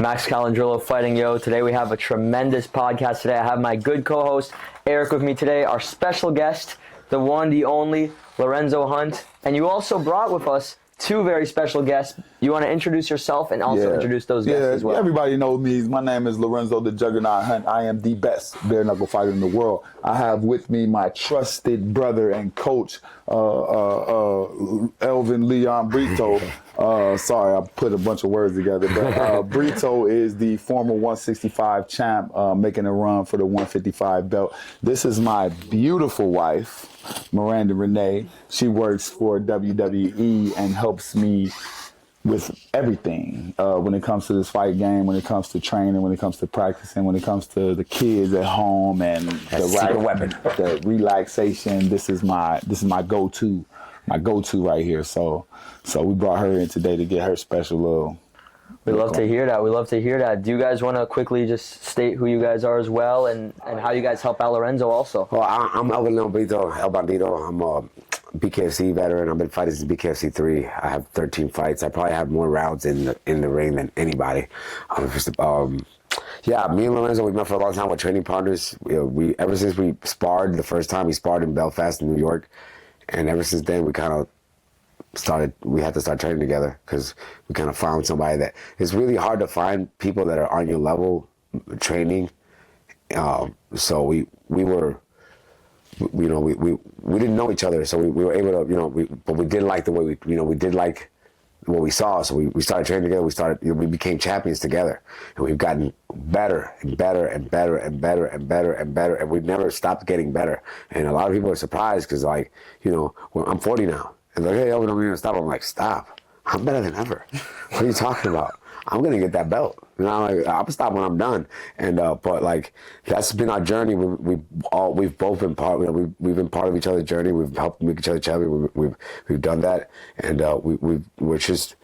Max Calandrillo Fighting Yo. Today we have a tremendous podcast today. I have my good co-host, Eric, with me today. Our special guest, the one, the only, Lorenzo Hunt. And you also brought with us two very special guests. You want to introduce yourself and also introduce those guests as well? Everybody knows me. My name is Lorenzo the Juggernaut Hunt. I am the best bare-knuckle fighter in the world. I have with me my trusted brother and coach, Elven Leon Brito. Sorry, I put a bunch of words together, but Brito is the former 165 champ, making a run for the 155 belt. This is my beautiful wife, Marandan Renae. She works for WWE and helps me with everything when it comes to this fight game, when it comes to training, when it comes to practicing, when it comes to the kids at home and the relaxation. This is my go-to right here. So we brought her in today to get her special little. We love to hear that. We love to hear that. Do you guys want to quickly just state who you guys are as well and how you guys help out Lorenzo also? Well, I'm Elven Leon Brito, El Bandito. I'm a BKFC veteran. I've been fighting since BKFC 3. I have 13 fights. I probably have more rounds in the ring than anybody. Yeah, me and Lorenzo, we've met for a long time. We're training partners. We ever since we sparred the first time, we sparred in Belfast, New York. And ever since then, we kind of we had to start training together because we kind of found somebody that it's really hard to find people that are on your level training. So we didn't know each other, so we were able to, but we did like the way we did like what we saw. So we started training together. We became champions together, and we've gotten better and better and better and better and better and better, and we've never stopped getting better. And a lot of people are surprised because, I'm 40 now, and they're like, hey, I'm gonna stop. I'm like, stop! I'm better than ever. What are you talking about? I'm gonna get that belt. I'll stop when I'm done. And but that's been our journey. We've both been part. We've been part of each other's journey. We've helped make each other champion. We've done that, and we're just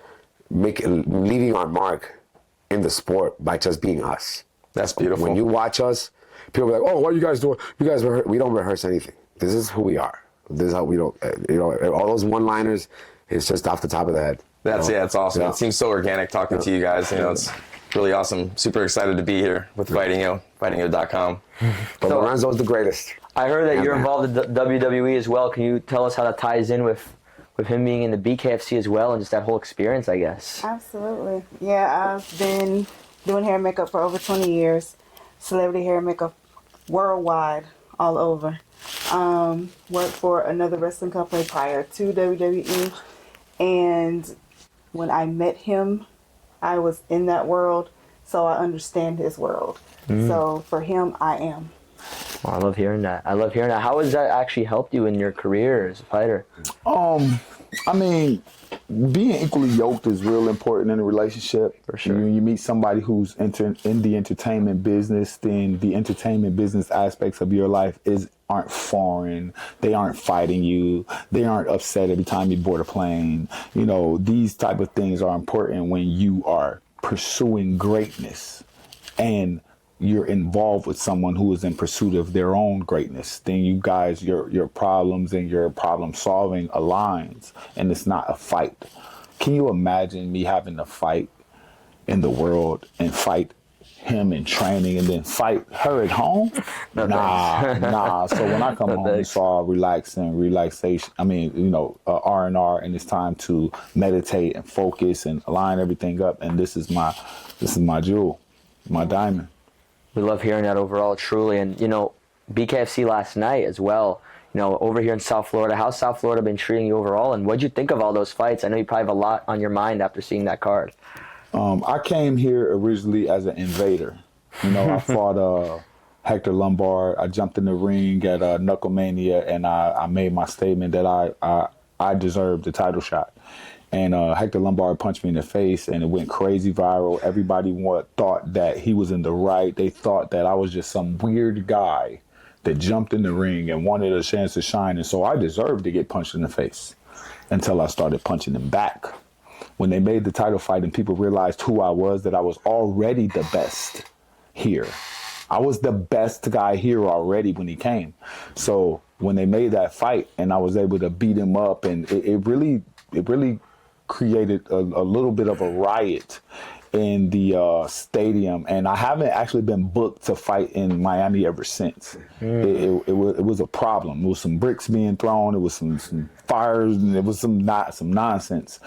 leaving our mark in the sport by just being us. That's beautiful. When you watch us, people are like, "Oh, what are you guys doing? You guys we don't rehearse anything. This is who we are. This is how we don't. All those one-liners. It's just off the top of the head." It's awesome. Yeah. It seems so organic talking to you guys. It's really awesome. Super excited to be here with Fighting Yo, fightingyo.com. But Lorenzo's the greatest. I heard that you're involved in WWE as well. Can you tell us how that ties in with him being in the BKFC as well and just that whole experience, I guess? Absolutely. Yeah, I've been doing hair and makeup for over 20 years. Celebrity hair and makeup worldwide, all over. Worked for another wrestling company prior to WWE. And when I met him, I was in that world, so I understand his world. So for him, I am. Well, I love hearing that. How has that actually helped you in your career as a fighter? Being equally yoked is real important in a relationship. For sure. You meet somebody who's in the entertainment business, then the entertainment business aspects of your life aren't foreign. They aren't fighting you. They aren't upset every time you board a plane. These type of things are important when you are pursuing greatness and you're involved with someone who is in pursuit of their own greatness. Then you guys, your problems and your problem solving aligns, and it's not a fight. Can you imagine me having to fight in the world and fight him in training and then fight her at home? Nah. So when I come home, it's all relaxation. R&R, and it's time to meditate and focus and align everything up. And this is my jewel, my diamond. We love hearing that overall, truly. And, BKFC last night as well, over here in South Florida. How's South Florida been treating you overall? And what'd you think of all those fights? I know you probably have a lot on your mind after seeing that card. I came here originally as an invader. I fought Hector Lombard. I jumped in the ring at Knucklemania, and I made my statement that I deserved the title shot. And Hector Lombard punched me in the face, and it went crazy viral. Everybody thought that he was in the right. They thought that I was just some weird guy that jumped in the ring and wanted a chance to shine. And so I deserved to get punched in the face until I started punching him back. When they made the title fight and people realized who I was, that I was already the best here. I was the best guy here already when he came. So when they made that fight and I was able to beat him up, and it really created a little bit of a riot in the stadium, and I haven't actually been booked to fight in Miami ever since. It was a problem. It was some bricks being thrown. It was some fires, and it was some nonsense.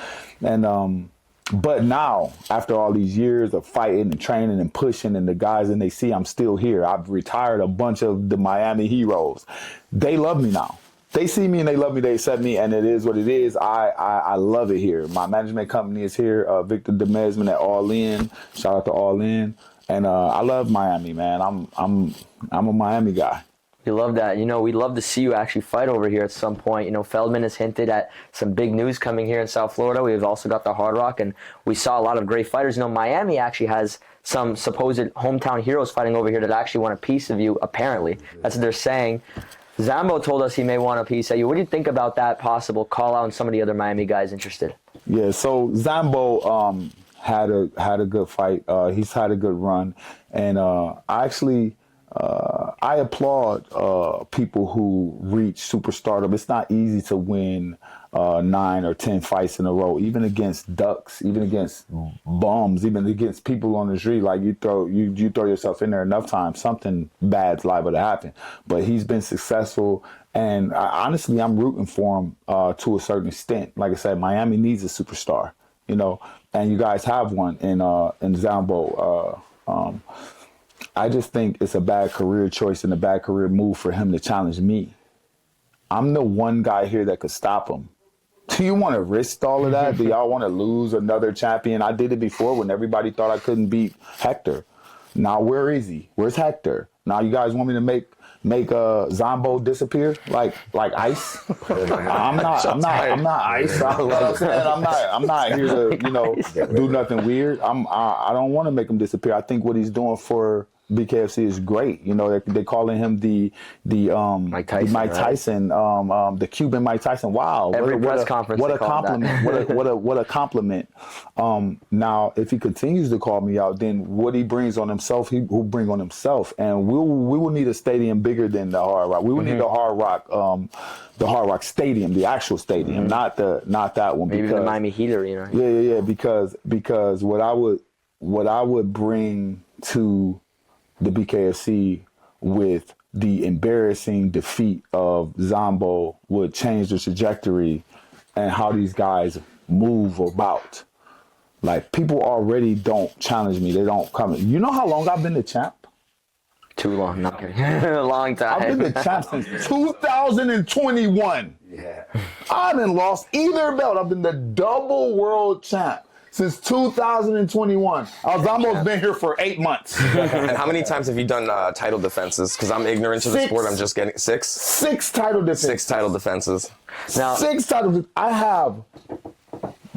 And but now, after all these years of fighting and training and pushing, and the guys and they see I'm still here, I've retired a bunch of the Miami heroes. They love me now. They see me and they love me, they accept me, and it is what it is. I love it here. My management company is here, Victor Demesman at All In. Shout out to All In. And I love Miami, man. I'm a Miami guy. We love that. You know, we'd love to see you actually fight over here at some point. You know, Feldman has hinted at some big news coming here in South Florida. We've also got the Hard Rock, and we saw a lot of great fighters. You know, Miami actually has some supposed hometown heroes fighting over here that actually want a piece of you, apparently. That's what they're saying. Zambo told us he may want a piece of you. What do you think about that possible call out and some of the other Miami guys interested? Yeah, so Zambo had a good fight. He's had a good run, and I applaud people who reach superstardom. It's not easy to win 9 or 10 fights in a row, even against ducks, even against bums, even against people on the street. Like you throw yourself in there enough times, something bad's liable to happen. But he's been successful, and honestly, I'm rooting for him to a certain extent. Like I said, Miami needs a superstar, you know, and you guys have one in Zambo. I just think it's a bad career choice and a bad career move for him to challenge me. I'm the one guy here that could stop him. Do you want to risk all of that? Do y'all want to lose another champion? I did it before when everybody thought I couldn't beat Hector. Now where is he? Where's Hector? Now you guys want me to make Zambo disappear like ice? I'm not ice. I'm not here to do nothing weird. I don't want to make him disappear. I think what he's doing for BKFC is great. You know, they're calling him the Mike Tyson, Mike Tyson, the Cuban Mike Tyson. Wow, Every press conference. What a compliment! What a compliment! Now, if he continues to call me out, then what he brings on himself, he will bring on himself, and we will need a stadium bigger than the Hard Rock. We will need the Hard Rock Stadium, the actual stadium, not that one. Maybe the Miami Heat Arena. Yeah. Because what I would bring to the BKFC with the embarrassing defeat of Zambo would change the trajectory and how these guys move about. Like, people already don't challenge me. They don't come. You know how long I've been the champ? Too long, not kidding. A long time. I've been the champ since 2021. Yeah. I haven't lost either belt. I've been the double world champ since 2021. Zambo's been here for 8 months. And how many times have you done title defenses? Because I'm ignorant to the sport. I'm just getting 6? 6 title defenses. 6 title defenses. Now, 6 title. I have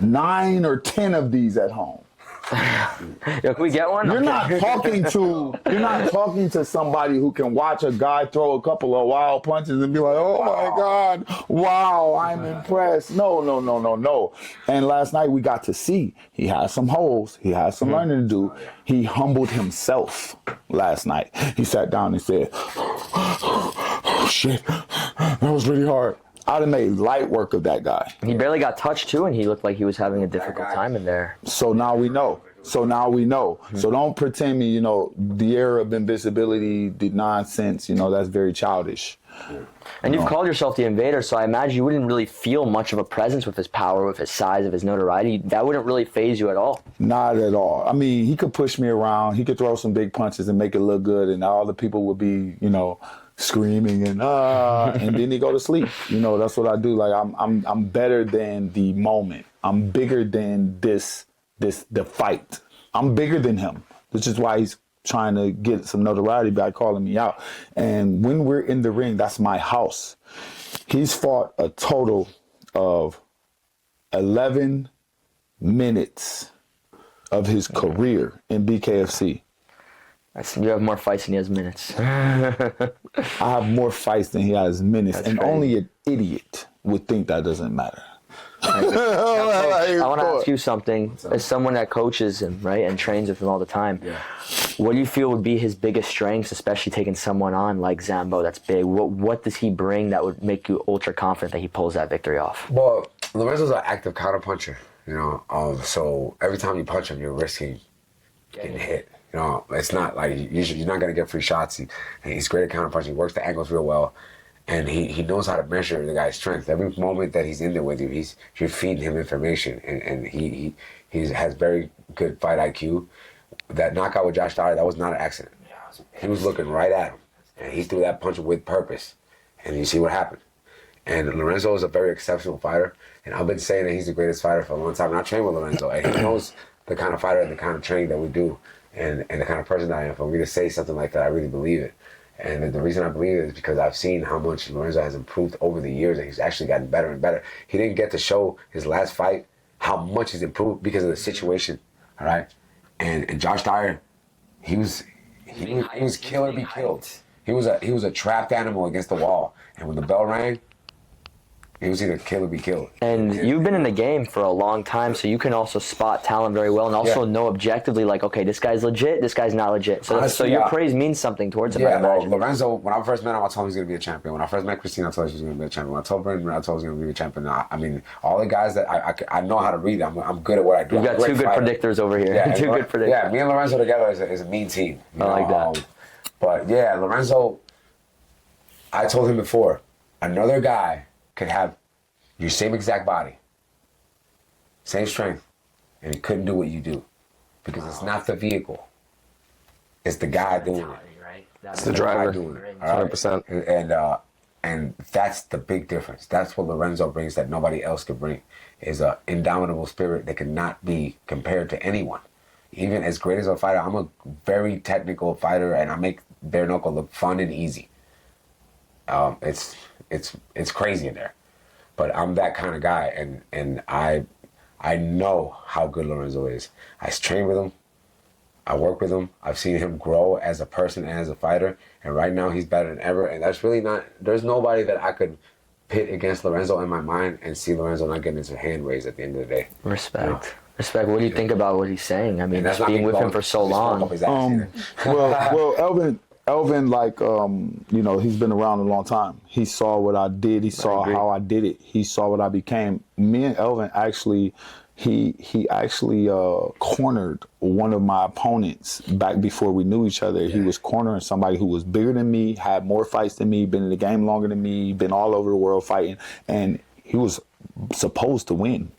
9 or 10 of these at home. yo, can we get one? You're not talking to somebody who can watch a guy throw a couple of wild punches and be like, oh my God, wow, I'm impressed. No. And last night we got to see he has some holes. He has some learning to do. He humbled himself last night. He sat down and said, oh shit, that was really hard. I'd have made light work of that guy. He barely got touched too, and he looked like he was having a difficult time in there. So now we know. So don't pretend me, the era of invisibility, the nonsense, that's very childish. And you've called yourself the Invader, so I imagine you wouldn't really feel much of a presence with his power, with his size, of his notoriety. That wouldn't really faze you at all. Not at all. I mean, he could push me around. He could throw some big punches and make it look good, and all the people would be, screaming and then he go to sleep. That's what I do. Like, I'm better than the moment. I'm bigger than the fight. I'm bigger than him, which is why he's trying to get some notoriety by calling me out. And when we're in the ring, that's my house. He's fought a total of 11 minutes of his career in BKFC. You have more fights than he has minutes. I have more fights than he has minutes, That's and crazy. only an idiot would think that doesn't matter. I want to ask you something. As someone that coaches him, right, and trains with him all the time, what do you feel would be his biggest strengths, especially taking someone on like Zambo that's big? What does he bring that would make you ultra confident that he pulls that victory off? Well, Lorenzo's an active counterpuncher, so every time you punch him, you're risking getting hit. You know, it's not like you're not going to get free shots. He's great at counterpunching. He works the angles real well. And he knows how to measure the guy's strength. Every moment that he's in there with you, you're feeding him information. And he has very good fight IQ. That knockout with Josh Dyer, that was not an accident. He was looking right at him. And he threw that punch with purpose. And you see what happened. And Lorenzo is a very exceptional fighter. And I've been saying that he's the greatest fighter for a long time. And I train with Lorenzo. And he knows the kind of fighter and the kind of training that we do. And the kind of person that I am. For me to say something like that, I really believe it. And the reason I believe it is because I've seen how much Lorenzo has improved over the years, and he's actually gotten better and better. He didn't get to show his last fight how much he's improved because of the situation, all right? And Josh Dyer, he was kill or be killed. He was a trapped animal against the wall, and when the bell rang, he was either kill or be killed. And you've been in the game for a long time, so you can also spot talent very well and also know objectively, like, okay, this guy's legit, this guy's not legit. So, Honestly, so your praise means something towards him, I Yeah, well, imagine. Lorenzo, when I first met him, I told him he was going to be a champion. When I first met Christine, I told her she was going to be a champion. When I told Brandon, I told her he was going to be a champion. I mean, all the guys that I know how to read, I'm good at what I do. You've got two good predictors over here. Yeah, two good predictors. Yeah, me and Lorenzo together is a mean team. I like that. But yeah, Lorenzo, I told him before, another guy could have your same exact body, same strength, and he couldn't do what you do. Because it's not the vehicle. It's the guy doing it. Right? It's the driver. Doing it. 100%. And that's the big difference. That's what Lorenzo brings that nobody else could bring. Is an indomitable spirit that cannot be compared to anyone. Even as great as a fighter, I'm a very technical fighter, and I make bare-knuckle look fun and easy. It's crazy in there. But I'm that kind of guy, and I know how good Lorenzo is. I train with him. I work with him. I've seen him grow as a person and as a fighter, and right now he's better than ever. And that's really not. There's nobody that I could pit against Lorenzo in my mind and see Lorenzo not getting his hand raised at the end of the day. Respect. You know? Respect. What do you think about what he's saying? I mean, That's not being me with him blowing for so his smoke long. up his ass either. Well, Elvin, like, you know, he's been around a long time. He saw what I did. He saw how I did it. He saw what I became. Me and Elvin actually, he actually cornered one of my opponents back before we knew each other. He was cornering somebody who was bigger than me, had more fights than me, been in the game longer than me, been all over the world fighting, and he was supposed to win.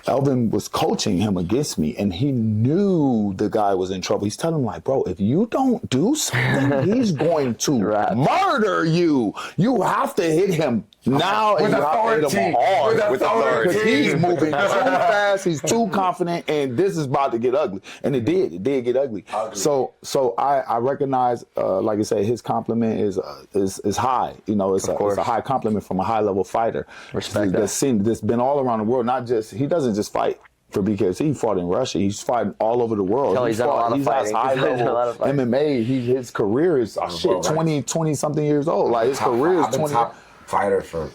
Elvin was coaching him against me, and he knew the guy was in trouble. He's telling him, like, bro, if you don't do something, he's going to murder you. You have to hit him now, and you have to hit him hard. With authority. Because he's moving too fast, he's too confident, and this is about to get ugly. And it did get ugly. So I recognize, like I said, his compliment is high. You know, it's a high compliment from a high level fighter. Respect that's been all around the world. Not just, he doesn't just fight for BKFC. He fought in Russia. He's fighting all over the world. He's done a lot of fighting. High level MMA. His career is 20 something years old. Like, his career is 20. Top fighter for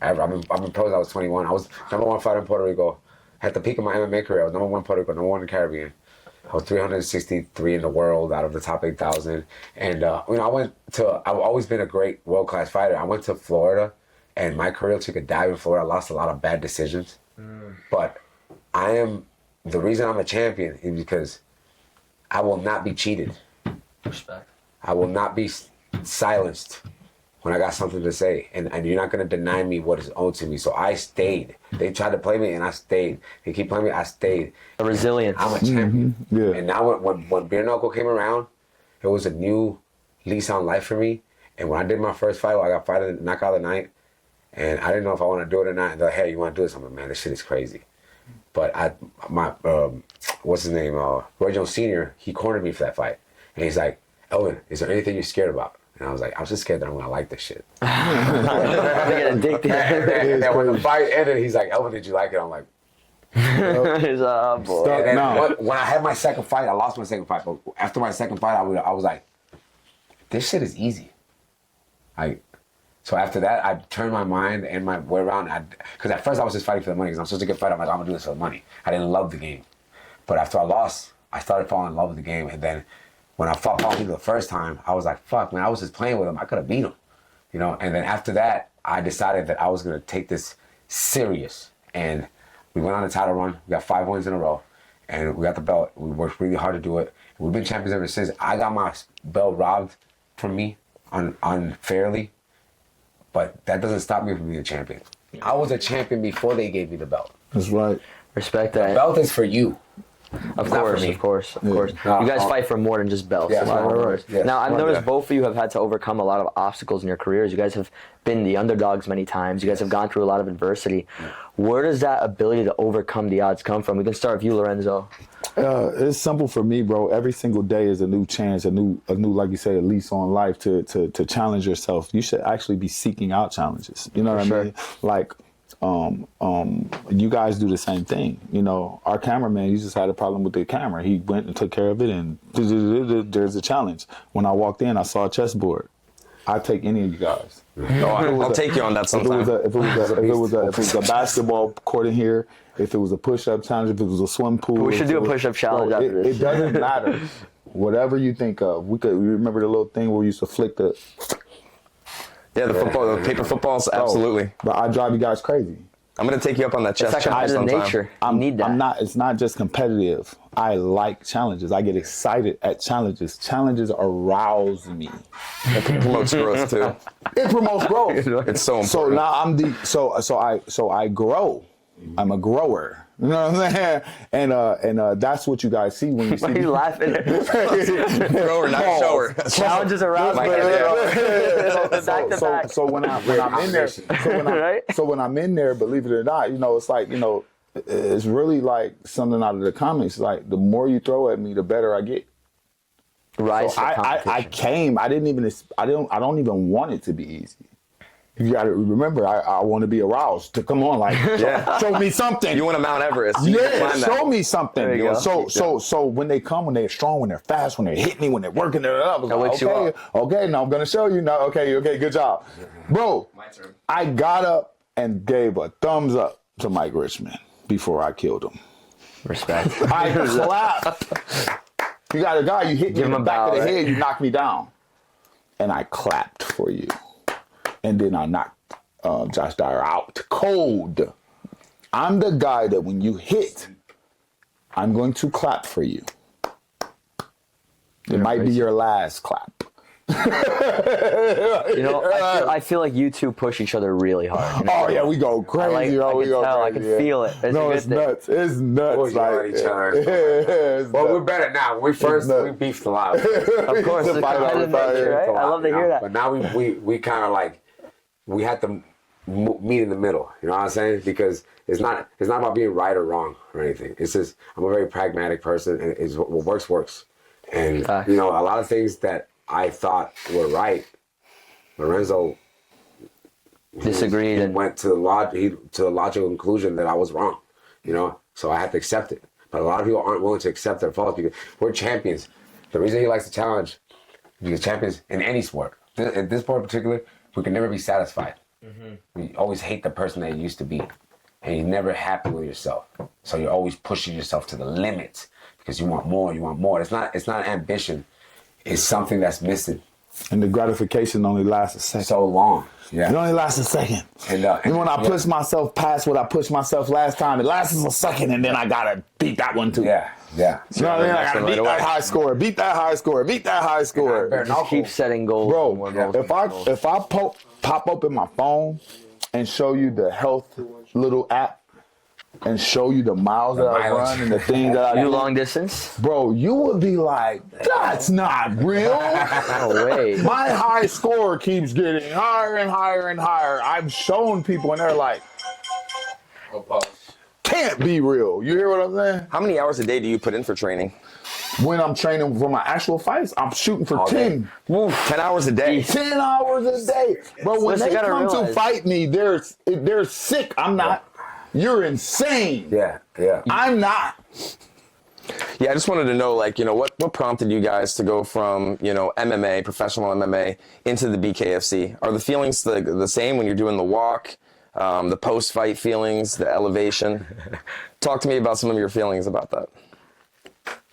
ever. I've been pro since I was 21. I was number one fighter in Puerto Rico. At the peak of my MMA career, I was number one in Puerto Rico, number one in the Caribbean. I was 363 in the world out of the top 8,000. And you know, I've always been a great world-class fighter. I went to Florida, and my career took a dive in Florida. I lost a lot of bad decisions. But the reason I'm a champion is because I will not be cheated. Respect. I will not be silenced when I got something to say. And you're not going to deny me what is owed to me. So I stayed. They tried to play me, and I stayed. They keep playing me, I stayed. A resilience. I'm a champion. Yeah. And now when bare-knuckle came around, it was a new lease on life for me. And when I did my first fight, I got fighted knockout of the night. And I didn't know if I want to do it or not. And they're like, hey, you want to do this? I'm like, man, this shit is crazy. But what's his name? Roy Jones Sr., he cornered me for that fight. And he's like, Elvin, is there anything you're scared about? And I was like, I was just scared that I'm going to like this shit. I get addicted. And when the fight ended, he's like, Elvin, did you like it? I'm like, He's boy. and then when I had my second fight, I lost my second fight. But after my second fight, I was like, this shit is easy. So after that, I turned my mind and my way around. Because at first I was just fighting for the money. Because I'm supposed to get fight. I'm like, I'm going to do this for the money. I didn't love the game. But after I lost, I started falling in love with the game. And then when I fought Paul the first time, I was like, fuck, man, I was just playing with him. I could have beat him. You know? And then after that, I decided that I was going to take this serious. And we went on a title run. We got 5 wins in a row. and we got the belt. We worked really hard to do it. We've been champions ever since. I got my belt robbed from me unfairly, but that doesn't stop me from being a champion. I was a champion before they gave me the belt. That's right. Respect The that. belt is for you. Of It's not for course, me. of course, of Yeah. course. No, You guys I'll- fight for more than just belts. Yeah, That's what right, it right, is. yeah. Now, I've Right, noticed yeah. both of you have had to overcome a lot of obstacles in your careers. You guys have been the underdogs many times. You guys have gone through a lot of adversity. Where does that ability to overcome the odds come from? We can start with you, Lorenzo. It's simple for me, bro. Every single day is a new chance, a new, like you said, a lease on life to challenge yourself. You should actually be seeking out challenges. You know what I mean? Like, you guys do the same thing. You know, our cameraman, he just had a problem with the camera. He went and took care of it, and there's a challenge. When I walked in, I saw a chessboard. I'd take any of you guys. I'll take you on that If sometime. it was a basketball court in here, if it was a push-up challenge, if it was a swim pool, We should do a push-up challenge Bro, after this. It doesn't matter. Whatever you think of, we remember the little thing where we used to flick the. Yeah, the paper footballs, absolutely. But I drive you guys crazy. I'm gonna take you up on that It's chess that challenge competitive sometime. nature. You need that. I'm not. It's not just competitive. I like challenges. I get excited at challenges. Challenges arouse me. It promotes growth too. It promotes growth. It's so important. So now I'm the so I grow. I'm a grower. You know what I'm saying? And that's what you guys see when you see Why are you laughing? Grower, not shower. Challenges around. Like, Back to back. So when I'm in there, Right? so when I'm in there, believe it or not, you know, it's like, you know, it's really like something out of the comics. Like the more you throw at me, the better I get. Rise So to I competition. came. I don't even want it to be easy. You got to remember, I want to be aroused to come on, like, show me something. You want to Mount Everest? You can Yeah, climb that. show me something. There you go. So when they come, when they're strong, when they're fast, when they're hitting me, when they're working it up, That wakes you okay, now I'm gonna show you. Now, okay, good job, bro. My turn. I got up and gave a thumbs up to Mike Richmond before I killed him. Respect. I clapped. You got a guy, you hit me Give in him the a back bow, of the right? head, you knocked me down, and I clapped for you, and then I knocked Josh Dyer out cold. I'm the guy that when you hit, I'm going to clap for you. It might be your last clap. You know, I feel like you two push each other really hard. You know? Oh yeah, we go crazy. I we can go tell. I crazy, can feel it. It's no, a good it's thing. nuts. It's nuts. Boys yell at each other. it's Well, we're nuts. better now. We first nuts. we beefed a lot. Of course, it's a Fight all the competitive time. nature, right? I love to hear that. But now we kind of like we had to meet in the middle. You know what I'm saying? Because it's not about being right or wrong or anything. It's just I'm a very pragmatic person, and it's what works. And Facts. you know, a lot of things that I thought were right, Lorenzo Disagreed he and went to the logical conclusion that I was wrong. You know, so I had to accept it. But a lot of people aren't willing to accept their faults because we're champions. The reason he likes to challenge, because champions in any sport, in this sport in particular, we can never be satisfied. We always hate the person that you used to be, and you're never happy with yourself. So you're always pushing yourself to the limit because you want more. You want more. It's not ambition. It's something that's missing And the gratification only lasts a second. so long. Yeah. It only lasts a second. And when I push myself past what I pushed myself last time, it lasts a second, and then I gotta beat that one too. Yeah. Yeah. You know what I mean? I Next gotta one beat right that away. high score, beat that high score, beat that high score. just keep setting goals. and more Bro, goals. if I pop open my phone and show you the health little app and show you the miles that I mileage. run and the things that I You do, long distance? bro, you would be like, that's not real. No way. My high score keeps getting higher and higher and higher. I've shown people and they're like, can't be real. You hear what I'm saying? How many hours a day do you put in for training? When I'm training for my actual fights, I'm shooting for All day. 10. 10 hours a day. 10 hours a day. Bro, when Listen, they you gotta come to realize- fight me, they're sick. I'm not. You're insane. Yeah. Yeah. I'm not. Yeah, I just wanted to know, like, you know, what prompted you guys to go from, you know, MMA, professional MMA, into the BKFC? Are the feelings the same when you're doing the walk, the post-fight feelings, the elevation? Talk to me about some of your feelings about that.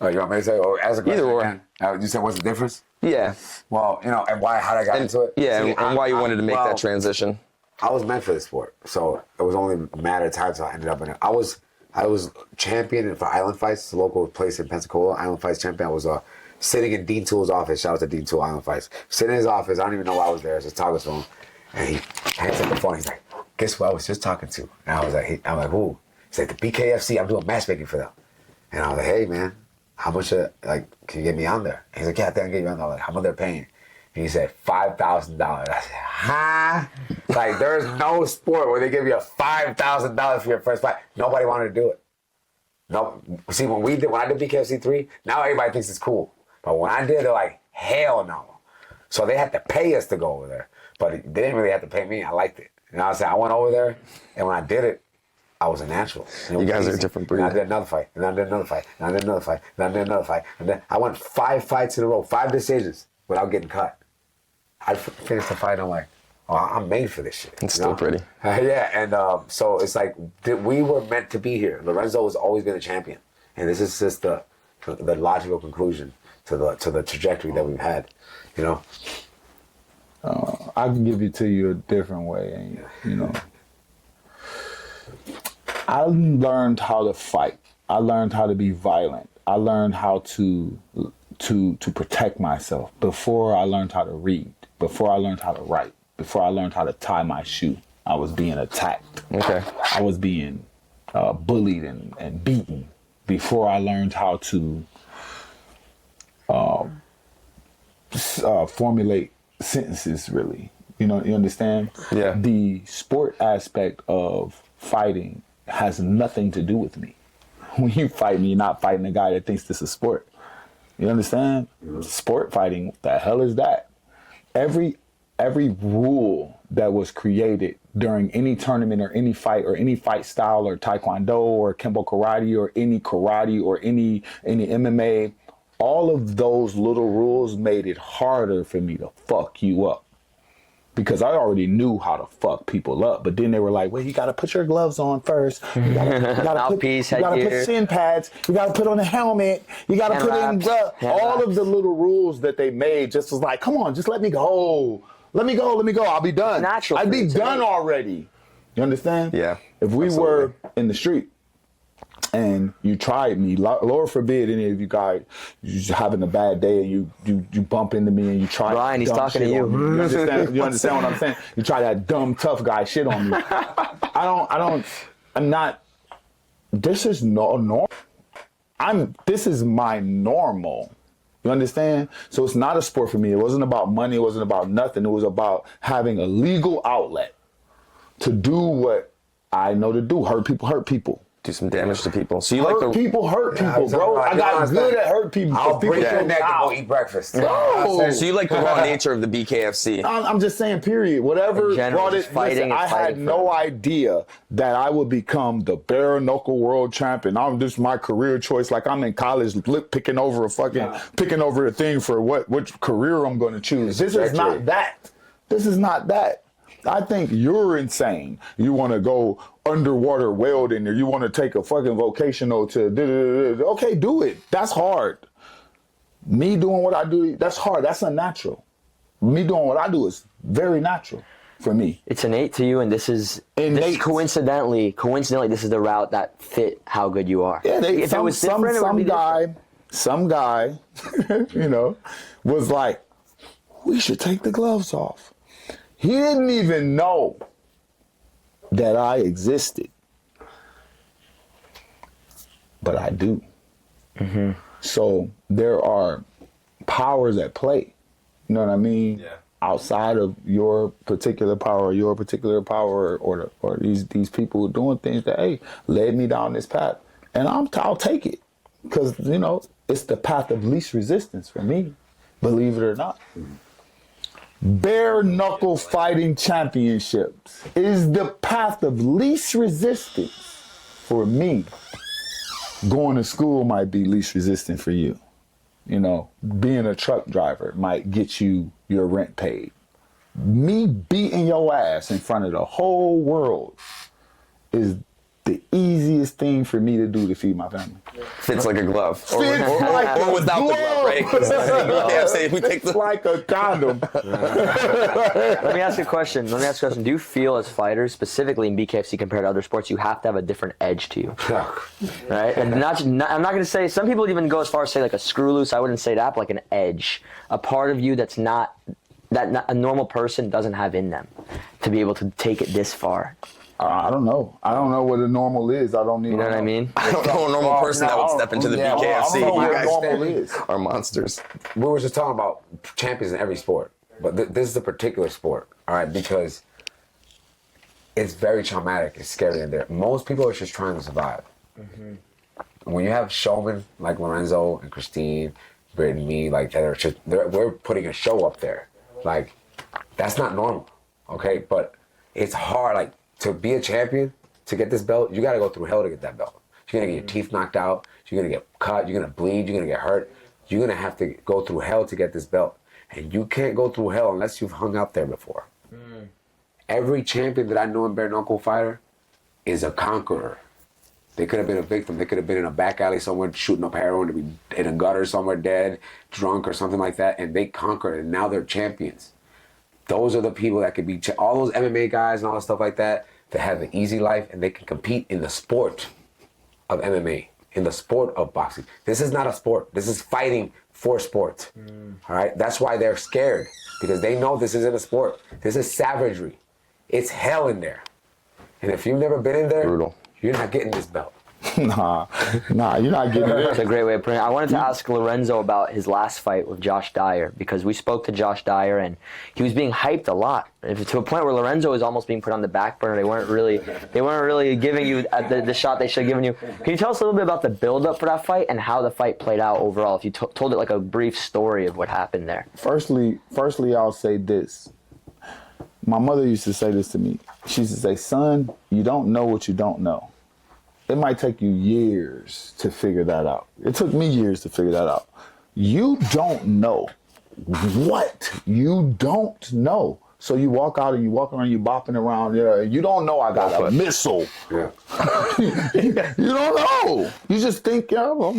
Oh, you want me to say? Oh, as a question Either or. again. You said what's the difference? Yeah. Well, you know, and why? How I got into it? Yeah, See, and why you wanted to make well, that transition. I was meant for the sport, so it was only a matter of time till I ended up in it. I was I was champion for Island Fights, the local place in Pensacola. Island Fights champion. I was sitting in Dean Toole's office. Shout out to Dean Toole, Island Fights. Sitting in his office. I don't even know why I was there. It's a talk his phone. And he hands up the phone. He's like, guess who I was just talking to? And I was like, I'm like, who? He's like, the BKFC. I'm doing matchmaking for them. And I was like, hey, man, how much, can you get me on there? And he's like, yeah, I think I can get you on there. I'm like, how much they're paying? And he said, $5,000. I said, huh? Like, there's no sport where they give you $5,000 for your first fight. Nobody wanted to do it. No, see, when I did BKFC 3, now everybody thinks it's cool. But when I did, they're like, hell no. So they had to pay us to go over there. But they didn't really have to pay me. I liked it. And I said, I went over there, and when I did it, I was a natural. You guys are a different breed. And I did another fight, and I did another fight, and I did another fight, and I did another fight. And then I went 5 fights in a row, 5 decisions without getting cut. I finished the fight, and I'm like, oh, I'm made for this shit. It's still pretty. Yeah, and so it's like we were meant to be here. Lorenzo has always been a champion, and this is just the logical conclusion to the trajectory that we've had. You know. I can give it to you a different way, and you know. I learned how to fight. I learned how to be violent. I learned how to protect myself before I learned how to read, before I learned how to write, before I learned how to tie my shoe. I was being attacked. Okay. I was being bullied and beaten before I learned how to formulate sentences, really. You know, you understand? Yeah. The sport aspect of fighting has nothing to do with me. When you fight me, you're not fighting a guy that thinks this is sport. You understand? Sport fighting, what the hell is that? Every rule that was created during any tournament or any fight style or taekwondo or kempo karate or any MMA, all of those little rules made it harder for me to fuck you up. Because I already knew how to fuck people up, but then they were like, "Well, you got to put your gloves on first. You got to put shin pads. You got to put on a helmet. You got to put in gloves." All of the little rules that they made just was like, "Come on, just let me go. Let me go. Let me go. I'll be done. Natural. I'd be done already." You understand? Yeah. If we absolutely. were in the street and you tried me, Lord forbid any of you guys, you're having a bad day and you bump into me and you try. Brian, he's talking to you. You understand what I'm saying? You try that dumb tough guy shit on me. I'm not. This is normal. This is my normal. You understand? So it's not a sport for me. It wasn't about money. It wasn't about nothing. It was about having a legal outlet to do what I know to do. Hurt people. Do some damage to people. So you hurt like people, bro. I got good at hurt people. I'll break people your neck and go eat breakfast. No. So you like the raw nature of the BKFC. I'm just saying, period. Whatever brought it, listen, I had no idea that I would become the bare-knuckle world champion. This is my career choice. Like I'm in college picking over a thing for which career I'm going to choose. This is not that. This is not that. I think you're insane. You want to go underwater welding or you want to take a fucking vocational to okay, do it. That's hard. Me doing what I do, that's hard. That's unnatural. Me doing what I do is very natural for me. It's innate to you, and this coincidentally, this is the route that fit how good you are. Yeah, some guy, you know, was like, we should take the gloves off. He didn't even know that I existed. But I do. Mm-hmm. So there are powers at play. You know what I mean? Yeah. Outside of your particular power or these people doing things that, hey, led me down this path. And I'll take it. Because, you know, it's the path of least resistance for me, believe it or not. Mm-hmm. Bare-knuckle fighting championships is the path of least resistance for me. Going to school might be least resistant for you. You know, being a truck driver might get you your rent paid. Me beating your ass in front of the whole world is the easiest thing for me to do to feed my family. Fits like a glove. Or without glove. the glove, right? 'Cause BKFC, we take It's like a condom. Let me ask you a question. Do you feel as fighters, specifically in BKFC compared to other sports, you have to have a different edge to you? Right? And I'm not going to say, some people even go as far as say like a screw loose. I wouldn't say that, but like an edge. A part of you that's not, a normal person doesn't have in them to be able to take it this far. I don't know. I don't know what a normal is. I don't even You know what I mean? I don't know a normal person that would step into the BKFC. I don't know You what guys normal is. are monsters. We were just talking about champions in every sport, but this is a particular sport, all right, because it's very traumatic. It's scary in there. Most people are just trying to survive. When you have showmen like Lorenzo and Christine, Britt, me, like that are just, we're putting a show up there. Like, that's not normal, okay? But it's hard, like, to be a champion, to get this belt, you got to go through hell to get that belt. You're going to get your teeth knocked out. You're going to get cut. You're going to bleed. You're going to get hurt. You're going to have to go through hell to get this belt. And you can't go through hell unless you've hung out there before. Every champion that I know in bare-knuckle fighter is a conqueror. They could have been a victim. They could have been in a back alley somewhere shooting up heroin, to be in a gutter somewhere dead, drunk or something like that, and they conquered, and now they're champions. Those are the people that could be, all those MMA guys and all that stuff like that, that have an easy life and they can compete in the sport of MMA, in the sport of boxing. This is not a sport. This is fighting for sport. All right? That's why they're scared, because they know this isn't a sport. This is savagery. It's hell in there. And if you've never been in there, Brutal. You're not getting this belt. Nah, you're not getting That's it. a great way of putting it. I wanted to ask Lorenzo about his last fight with Josh Dyer, because we spoke to Josh Dyer and he was being hyped a lot, to a point where Lorenzo was almost being put on the back burner. They weren't really giving you the shot they should have given you. Can you tell us a little bit about the build-up for that fight and how the fight played out overall? If you told it like a brief story of what happened there. Firstly, I'll say this. My mother used to say this to me. She used to say, son, you don't know what you don't know. It might take you years to figure that out. It took me years to figure that out. You don't know what you don't know. So you walk out and you walk around, you bopping around, you don't know I got a missile. Yeah. You don't know. You just think, you don't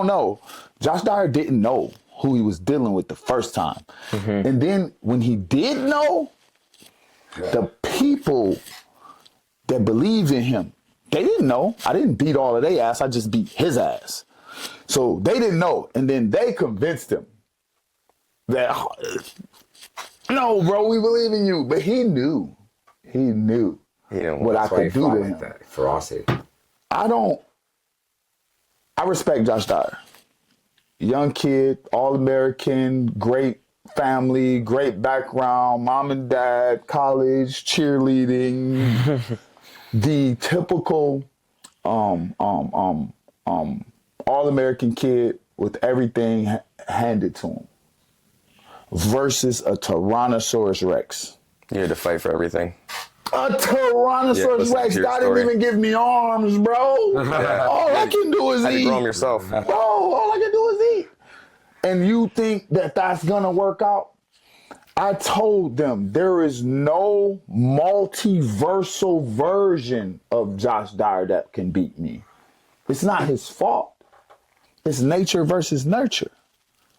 know. Josh Dyer didn't know who he was dealing with the first time. And then when he did know, the people that believed in him, they didn't know. I didn't beat all of their ass. I just beat his ass. So they didn't know. And then they convinced him that, no, bro, we believe in you. But he knew. He knew what I could do to him. That ferocity. I respect Josh Dyer. Young kid, All-American, great family, great background, mom and dad, college, cheerleading, the typical All-American kid with everything handed to him versus a Tyrannosaurus Rex. You had to fight for everything. A Tyrannosaurus Rex, that didn't even give me arms, bro. All I can do is Had to eat. grow them yourself. Bro, all I can do is eat. And you think that that's going to work out? I told them there is no multiversal version of Josh Dyer that can beat me. It's not his fault. It's nature versus nurture.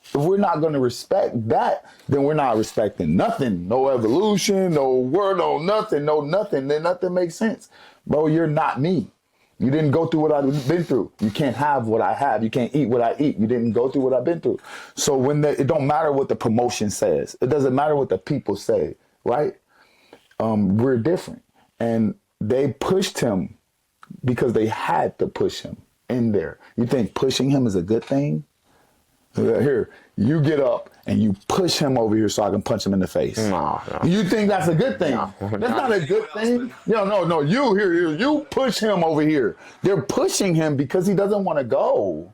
If we're not going to respect that, then we're not respecting nothing. No evolution, no word, no nothing, then nothing makes sense. Bro, you're not me. You didn't go through what I've been through. You can't have what I have. You can't eat what I eat. You didn't go through what I've been through. So it don't matter what the promotion says. It doesn't matter what the people say, right? We're different. And they pushed him because they had to push him in there. You think pushing him is a good thing? Here, you get up and you push him over here so I can punch him in the face. No. You think that's a good thing? That's not a good thing. No. You here, you push him over here. They're pushing him because he doesn't want to go.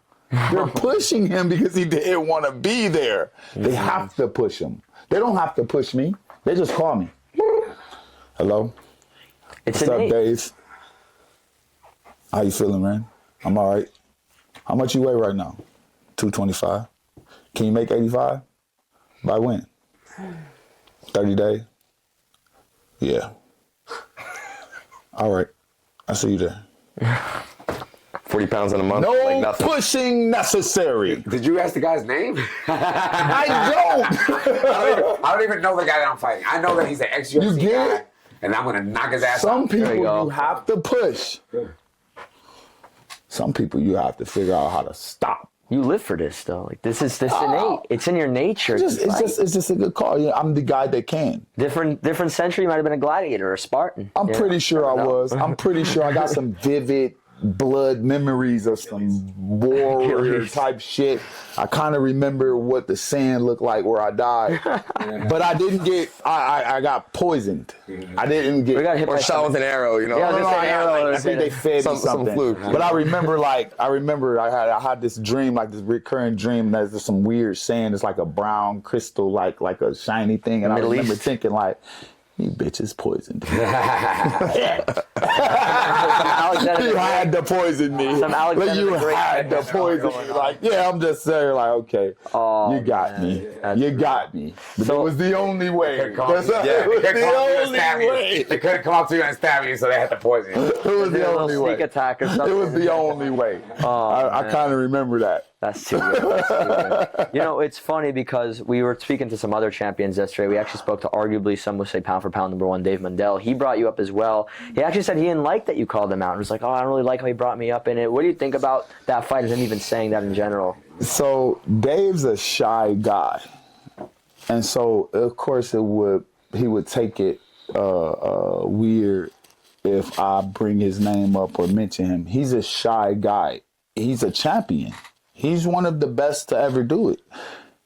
They're pushing him because he didn't want to be there. They have to push him. They don't have to push me. They just call me. Hello? It's What's up, innate. Dave? How you feeling, man? I'm all right. How much you weigh right now? 225. Can you make 85? By when? 30 days? Yeah. All right. I see you there. 40 pounds in a month, No like nothing. pushing necessary. Did you ask the guy's name? I don't. I don't even know the guy that I'm fighting. I know that he's an ex-UFC You get guy, it? and I'm gonna knock his ass Some out. people you go. you have to push. Some people you have to figure out how to stop. You live for this though. Like this innate. It's in your nature. It's just a good call. Yeah, I'm the guy that can. different century. You might have been a gladiator or a Spartan. I'm Yeah. pretty sure I know. was. I'm pretty sure I got some vivid blood memories of some warrior type shit. I kind of remember what the sand looked like where I died, but I didn't get. I got poisoned. I didn't get. We got hit Or by shot with an arrow, you know. Yeah, No, Just an arrow. I think they fed me Some something. fluke. But I remember I had this dream, like this recurring dream that there's some weird sand. It's like a brown crystal, like a shiny thing. And I Middle remember East. thinking like, you bitches poisoned. Alexander You the had to poison me. Some Alexander You the Great had to type of poison going me. on. Like, yeah, I'm just saying, like, okay, Oh, you got man. me. That's You got me. But So- it was the only way. They couldn't come That's up to you. it was They couldn't come up to you the and only stab you. way. They couldn't come up to you and stab you, so they had to poison you. It was Did a the little only sneak way. attack or something. It was the only way. I kind of remember that. That's too good. That's too good. You know, it's funny because we were speaking to some other champions yesterday. We actually spoke to arguably, some would say pound for pound #1, Dave Mundell. He brought you up as well. He actually said he didn't like that you called him out. He was like, oh, I don't really like how he brought me up in it. What do you think about that fight and him even saying that in general? So Dave's a shy guy, and so of course he would take it weird if I bring his name up or mention him. He's a shy guy. He's a champion. He's one of the best to ever do it.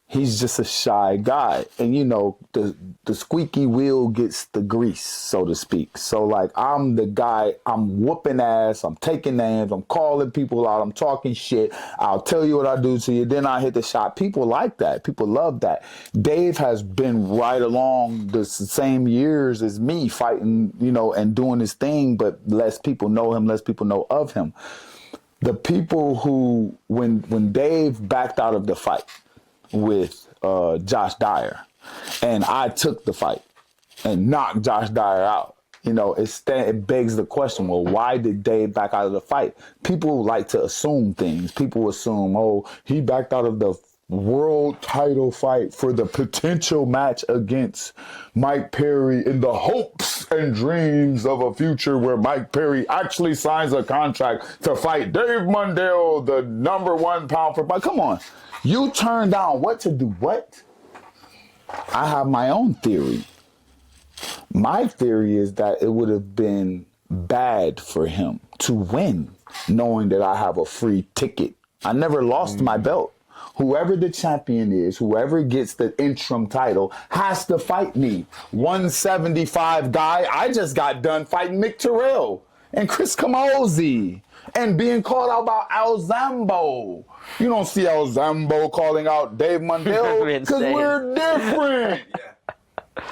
He's just a shy guy. And, you know, the squeaky wheel gets the grease, so to speak. So, like, I'm the guy, I'm whooping ass, I'm taking names, I'm calling people out, I'm talking shit. I'll tell you what I do to you, then I hit the shot. People like that. People love that. Dave has been right along the same years as me fighting, you know, and doing his thing, but less people know him, less people know of him. The people who, when Dave backed out of the fight with Josh Dyer, and I took the fight and knocked Josh Dyer out, you know, it begs the question, well, why did Dave back out of the fight? People like to assume things. People assume, oh, he backed out of the world title fight for the potential match against Mike Perry in the hopes and dreams of a future where Mike Perry actually signs a contract to fight Dave Mundell, the #1 pound for pound. Come on. You turned down what to do what? I have my own theory. My theory is that it would have been bad for him to win, knowing that I have a free ticket. I never lost my belt. Whoever the champion is, whoever gets the interim title, has to fight me. 175 guy, I just got done fighting Mick Terrell and Chris Camozzi and being called out by Al Zambo. You don't see Al Zambo calling out Dave Mundell because we're different.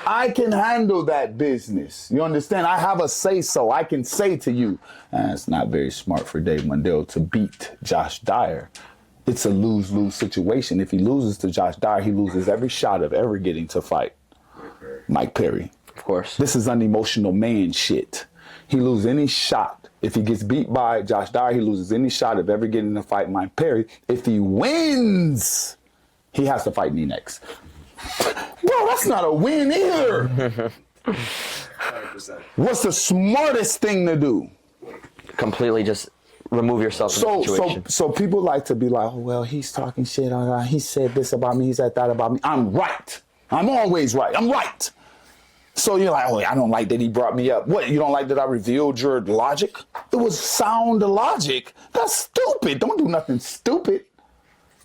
I can handle that business. You understand? I have a say-so. I can say to you, it's not very smart for Dave Mundell to beat Josh Dyer. It's a lose-lose situation. If he loses to Josh Dyer, he loses every shot of ever getting to fight Mike Perry. Of course. This is unemotional man shit. He loses any shot. If he gets beat by Josh Dyer, he loses any shot of ever getting to fight Mike Perry. If he wins, he has to fight me next. Bro, that's not a win either. 100%. What's the smartest thing to do? Completely just remove yourself from the situation. So people like to be like, oh, well, he's talking shit. He said this about me. He said that about me. I'm right. I'm always right. I'm right. So you're like, oh, I don't like that he brought me up. What, you don't like that I revealed your logic? It was sound logic. That's stupid. Don't do nothing stupid.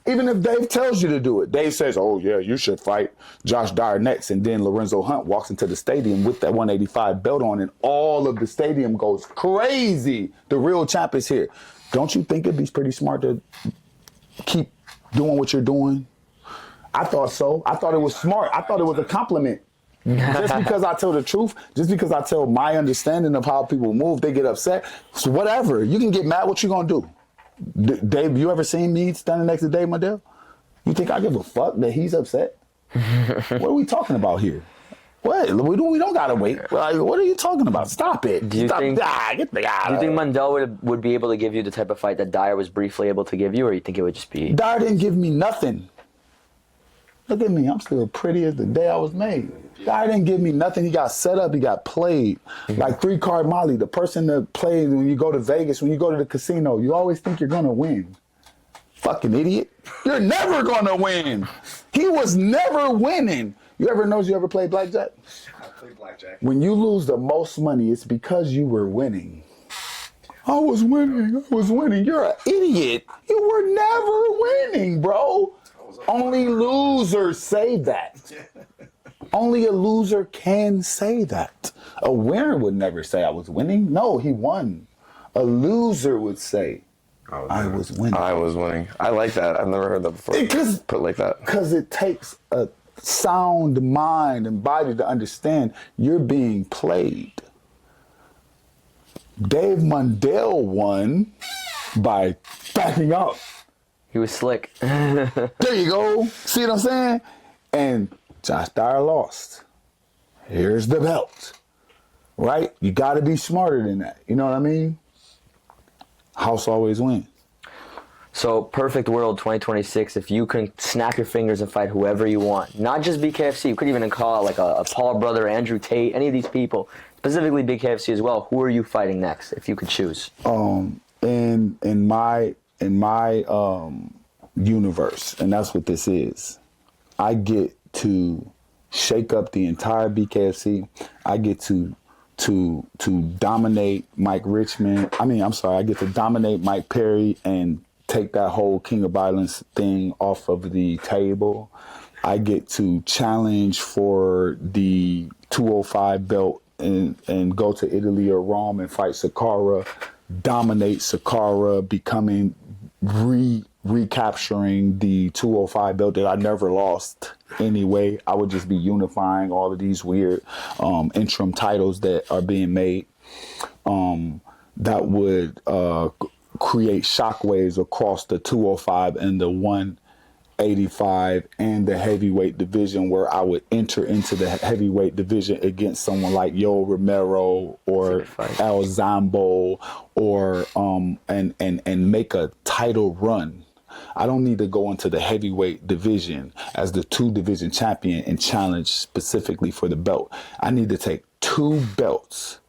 Even if Dave tells you to do it. Dave says, oh, yeah, you should fight Josh Dyer next. And then Lorenzo Hunt walks into the stadium with that 185 belt on, and all of the stadium goes crazy. The real champ is here. Don't you think it'd be pretty smart to keep doing what you're doing? I thought so. I thought it was smart. I thought it was a compliment. Just because I tell the truth, just because I tell my understanding of how people move, they get upset. So whatever. You can get mad. What you gonna do? Dave, you ever seen me standing next to Dave Mundell? You think I give a fuck that he's upset? What are we talking about here? What? We don't gotta wait. Like, what are you talking about? Stop it. Do you Stop. think? Get the guy. Do you think Mundell would be able to give you the type of fight that Dyer was briefly able to give you, or you think it would just be? Dyer didn't give me nothing. Look at me. I'm still pretty as the day I was made. Dyer didn't give me nothing. He got set up. He got played. Like 3-card Molly, the person that plays when you go to Vegas, when you go to the casino, you always think you're going to win. Fucking idiot. You're never going to win. He was never winning. You ever played blackjack? I played blackjack. When you lose the most money, it's because you were winning. I was winning. You're an idiot. You were never winning, bro. Only losers say that. Only a loser can say that. A winner would never say I was winning. No, he won. A loser would say I was winning. I was winning. I like that. I've never heard that before. Put like that. Because it takes a sound mind and body to understand you're being played. Dave Mundell won by backing up. He was slick. There you go. See what I'm saying? And Josh Dyer lost. Here's the belt. Right? You got to be smarter than that. You know what I mean? House always wins. So, perfect world 2026, if you can snap your fingers and fight whoever you want, not just BKFC, you could even call it like a Paul brother, Andrew Tate, any of these people, specifically BKFC as well. Who are you fighting next if you could choose? In my universe, and that's what this is, I get to shake up the entire BKFC. I get to dominate Mike Richmond. I get to dominate Mike Perry and take that whole King of Violence thing off of the table. I get to challenge for the 205 belt and go to Italy or Rome and fight Sakara, dominate Sakara, becoming recapturing the 205 belt that I never lost anyway. I would just be unifying all of these weird interim titles that are being made that would create shockwaves across the 205 and the 185 and the heavyweight division, where I would enter into the heavyweight division against someone like Yo Romero or El Zambo or and make a title run. I don't need to go into the heavyweight division as the 2-division champion and challenge specifically for the belt. I need to take 2 belts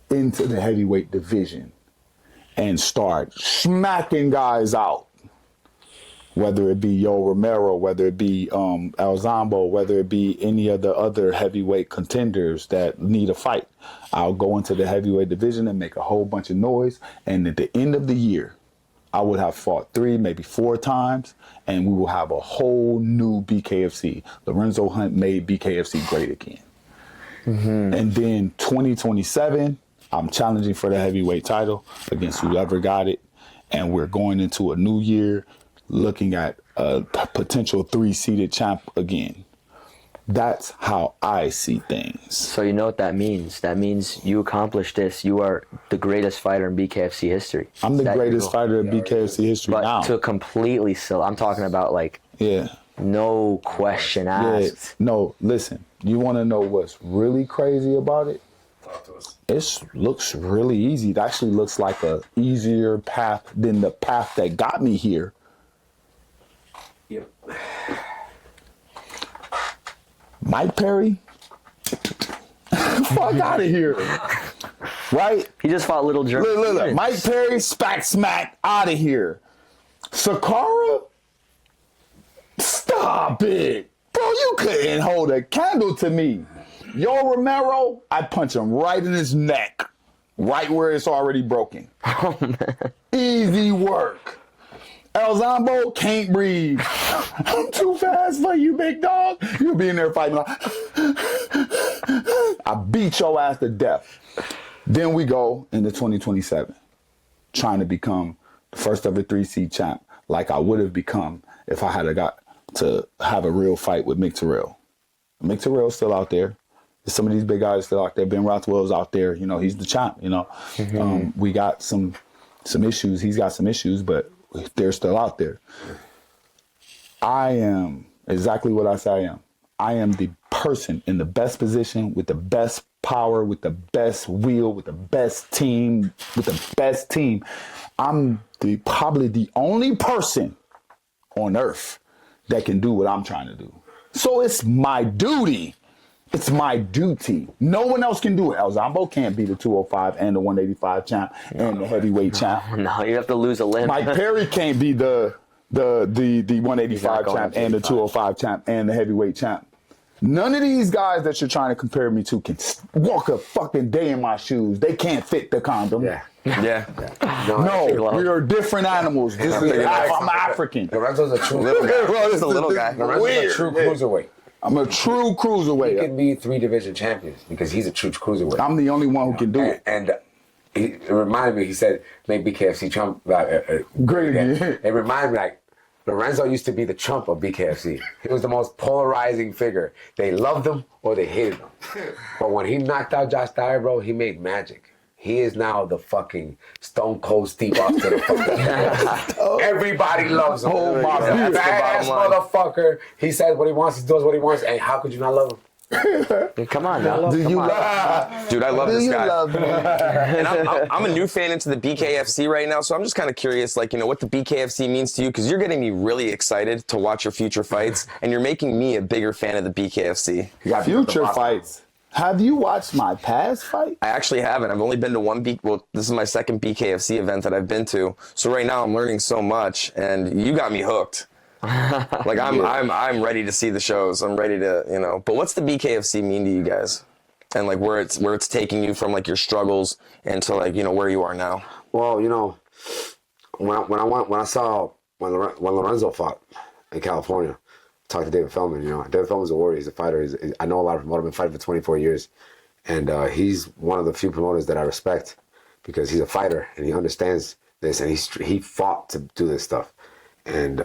into the heavyweight division and start smacking guys out. Whether it be Yo Romero, whether it be El Zambo, whether it be any of the other heavyweight contenders that need a fight. I'll go into the heavyweight division and make a whole bunch of noise. And at the end of the year, I would have fought 3, maybe 4 times, and we will have a whole new BKFC. Lorenzo Hunt made BKFC great again. Mm-hmm. And then 2027, I'm challenging for the heavyweight title against whoever got it. And we're going into a new year looking at a potential 3-seeded champ again. That's how I see things. So you know what that means. That means you accomplished this. You are the greatest fighter in BKFC history. I'm the greatest fighter in BKFC history now. But to completely still, I'm talking about like, no question asked. Yeah. No, listen, you want to know what's really crazy about it? Talk to us. It looks really easy. It actually looks like a easier path than the path that got me here. Yep. Mike Perry? Fuck out of here. Right? He just fought Little German. Look. Mike Perry, smack, out of here. Sakara? Stop it. Bro, you couldn't hold a candle to me. Yo Romero, I punch him right in his neck. Right where it's already broken. Oh, man. Easy work. El Zambo can't breathe. I'm too fast for you, big dog. You'll be in there fighting. I beat your ass to death. Then we go into 2027, trying to become the first ever 3-seed champ, like I would have become if I had got to have a real fight with Mick Terrell. Mick Terrell's still out there. Some of these big guys still out there. Ben Rothwell's out there. You know, he's the champ. You know, we got some issues. He's got some issues, but they're still out there. I am exactly what I say I am. I am the person in the best position with the best power, with the best wheel, with the best team, I'm probably the only person on earth that can do what I'm trying to do. So it's my duty. It's my duty. No one else can do it. El Zombo can't be the 205 and the 185 champ and the heavyweight champ. No, you have to lose a limb. Mike Perry can't be the 185 champ and the 205 champ and the heavyweight champ. None of these guys that you're trying to compare me to can walk a fucking day in my shoes. They can't fit the condom. Yeah. No, we are different animals. I'm African. Lorenzo's a true Little guy. Just a little guy. Lorenzo's a true cruiserweight. I'm a true cruiserweight. He can be 3 division champions because he's a true cruiserweight. I'm the only one who can do it. And it reminded me, he said, make BKFC Trump. Great. It reminded me, like, Lorenzo used to be the Trump of BKFC. He was the most polarizing figure. They loved him or they hated him. But when he knocked out Josh Dyer, bro, he made magic. He is now the fucking Stone Cold Steve Austin. Everybody loves him. Oh, my Badass bottom line. motherfucker. He says what he wants. He does what he wants. And how could you not love him? Come on now. Do you Come on. love? Dude, I love this guy. Love me? And I'm a new fan into the BKFC right now, so I'm just kind of curious, like, what the BKFC means to you, because you're getting me really excited to watch your future fights, and you're making me a bigger fan of the BKFC. Future fights. Have you watched my past fight? I actually haven't. I've only been to one this is my second BKFC event that I've been to. So right now I'm learning so much, and you got me hooked. Like I'm ready to see the shows. I'm ready to, But what's the BKFC mean to you guys? And like where it's taking you from like your struggles into like, where you are now? Well, when I saw when Lorenzo fought in California, talked to David Feldman. David Feldman's a warrior. He's a fighter. I know a lot of promoters. I've been fighting for 24 years, and he's one of the few promoters that I respect because he's a fighter and he understands this, and he fought to do this stuff. And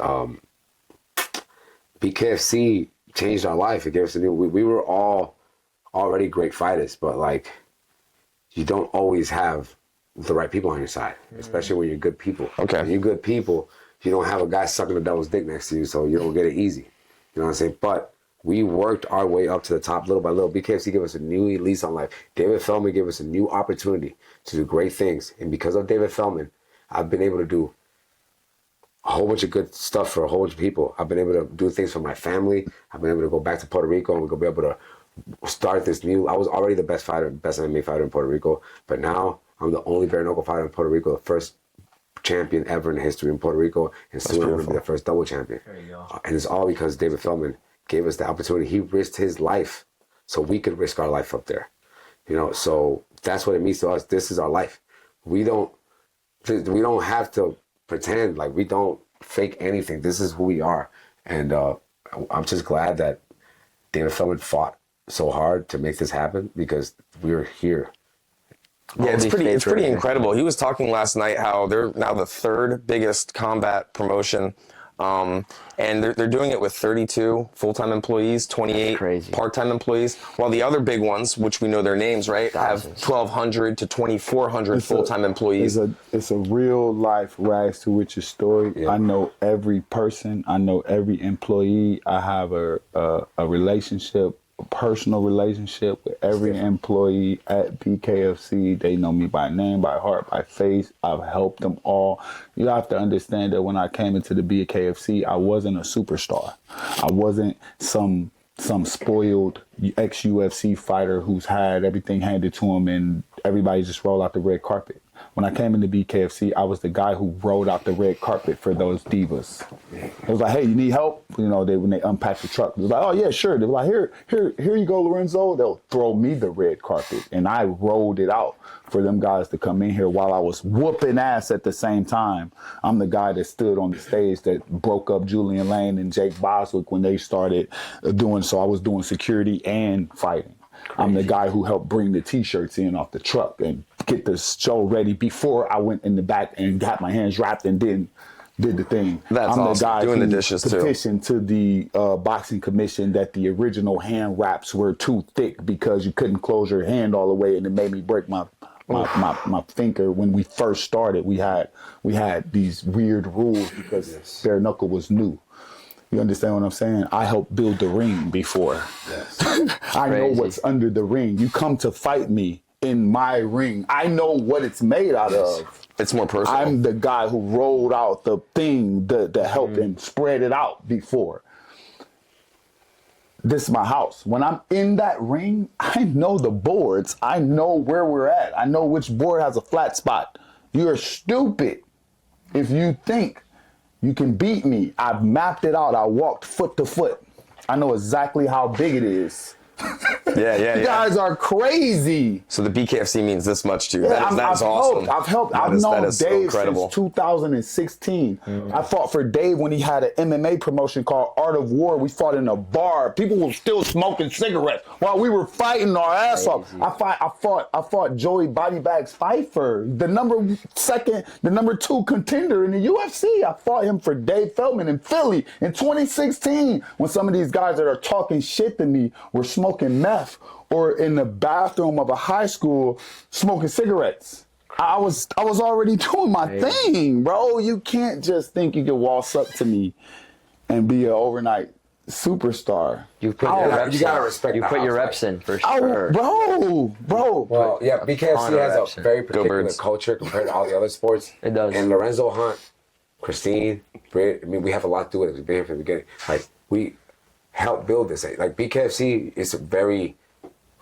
BKFC changed our life. It gave us a new. We were all already great fighters, but like you don't always have the right people on your side, especially when you're good people. Okay. When you're good people, you don't have a guy sucking the devil's dick next to you, so you don't get it easy. You know what I'm saying? But we worked our way up to the top little by little. BKFC gave us a new lease on life. David Feldman gave us a new opportunity to do great things. And because of David Feldman, I've been able to do a whole bunch of good stuff for a whole bunch of people. I've been able to do things for my family. I've been able to go back to Puerto Rico and we're going to be able to start this new. I was already the best MMA fighter in Puerto Rico, but now I'm the only bare-knuckle fighter in Puerto Rico, the first champion ever in the history in Puerto Rico, and soon I'm going to be the first double champion. There you go. And it's all because David Feldman gave us the opportunity. He risked his life so we could risk our life up there. So that's what it means to us. This is our life. We don't have to pretend, like we don't fake anything. This is who we are. And I'm just glad that David Feldman fought so hard to make this happen because we're here. Yeah, it's pretty incredible. He was talking last night how they're now the third biggest combat promotion, and they're doing it with 32 full-time employees, 28 part-time employees, while the other big ones, which we know their names, right, have 1,200 to 2,400 full-time employees. It's a real-life rags to riches story. Yeah. I know every person. I know every employee. I have a relationship, a personal relationship with every employee at BKFC. They know me by name, by heart, by face. I've helped them all. You have to understand that when I came into the BKFC, I wasn't a superstar. I wasn't some spoiled ex-UFC fighter who's had everything handed to him and everybody just roll out the red carpet. When I came into BKFC, I was the guy who rolled out the red carpet for those divas. It was like, hey, you need help? When they unpacked the truck, it was like, oh yeah, sure. They were like, here you go, Lorenzo. They'll throw me the red carpet, and I rolled it out for them guys to come in here while I was whooping ass at the same time. I'm the guy that stood on the stage that broke up Julian Lane and Jake Boswick when they started doing so. I was doing security and fighting. I'm the guy who helped bring the T-shirts in off the truck and get the show ready before I went in the back and got my hands wrapped and did the thing. That's I'm awesome. The guy doing who the dishes too. Petitioned to the boxing commission that the original hand wraps were too thick because you couldn't close your hand all the way, and it made me break my finger. When we first started, we had these weird rules because bare knuckle was new. You understand what I'm saying? I helped build the ring before. Yes. I know Crazy. what's under the ring. You come to fight me in my ring. I know what it's made out of. It's more personal. I'm the guy who rolled out the thing, the help and spread it out before. This is my house. When I'm in that ring, I know the boards. I know where we're at. I know which board has a flat spot. You're stupid if you think you can beat me. I've mapped it out. I walked foot to foot. I know exactly how big it is. yeah. You guys are crazy. So the BKFC means this much to you. Yeah, That is awesome. I've helped. I've That known is so Dave incredible. since 2016. I fought for Dave when he had an MMA promotion called Art of War. We fought in a bar. People were still smoking cigarettes while we were fighting our ass off. I fought Joey Bodybags Pfeiffer, the number 2 contender in the UFC. I fought him for Dave Feldman in Philly in 2016 when some of these guys that are talking shit to me were smoking meth or in the bathroom of a high school smoking cigarettes. I was already doing my thing, bro. You can't just think you can waltz up to me and be an overnight superstar. You put your reps you gotta in. respect You the put your house, reps in for Oh, sure. bro. Well, yeah, ton BKFC of has reps a in. very Go particular Birds. culture compared to all the other sports. It does. And Lorenzo Hunt, Christine, Britt, I mean, we have a lot to do with it. We've been here from the beginning. Like, we help build this. Like, BKFC is a very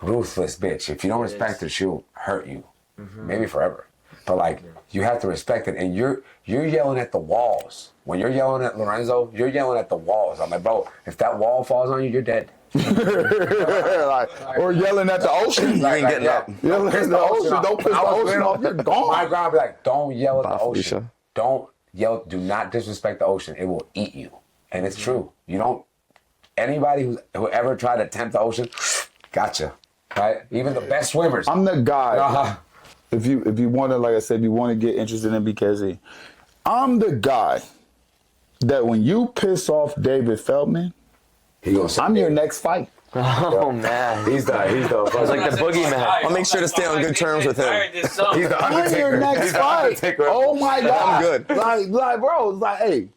ruthless bitch. If you don't respect her, she'll hurt you. Maybe forever. But, like, you have to respect it. And you're yelling at the walls. When you're yelling at Lorenzo, you're yelling at the walls. I'm like, bro, if that wall falls on you, you're dead. Or yelling at the ocean. You ain't getting up. Yelling at the ocean. Don't piss the ocean off. You're My gone. grandma be like, don't yell at the Bye, ocean. Felicia. Don't yell. Do not disrespect the ocean. It will eat you. And it's true. You don't. Anybody who ever tried to tempt the ocean, gotcha. Right? Even the best swimmers. I'm the guy. Uh-huh. If you want to, like I said, you want to get interested in BKZ, I'm the guy that when you piss off David Feldman, He gonna say, I'm your next fight. Oh man, He's the. it's like the boogeyman. I'll make sure to stay on good terms with him. He's the I'm your Undertaker. next He's the fight. Undertaker. Oh my God. I'm good. Like, bro, it's like, hey,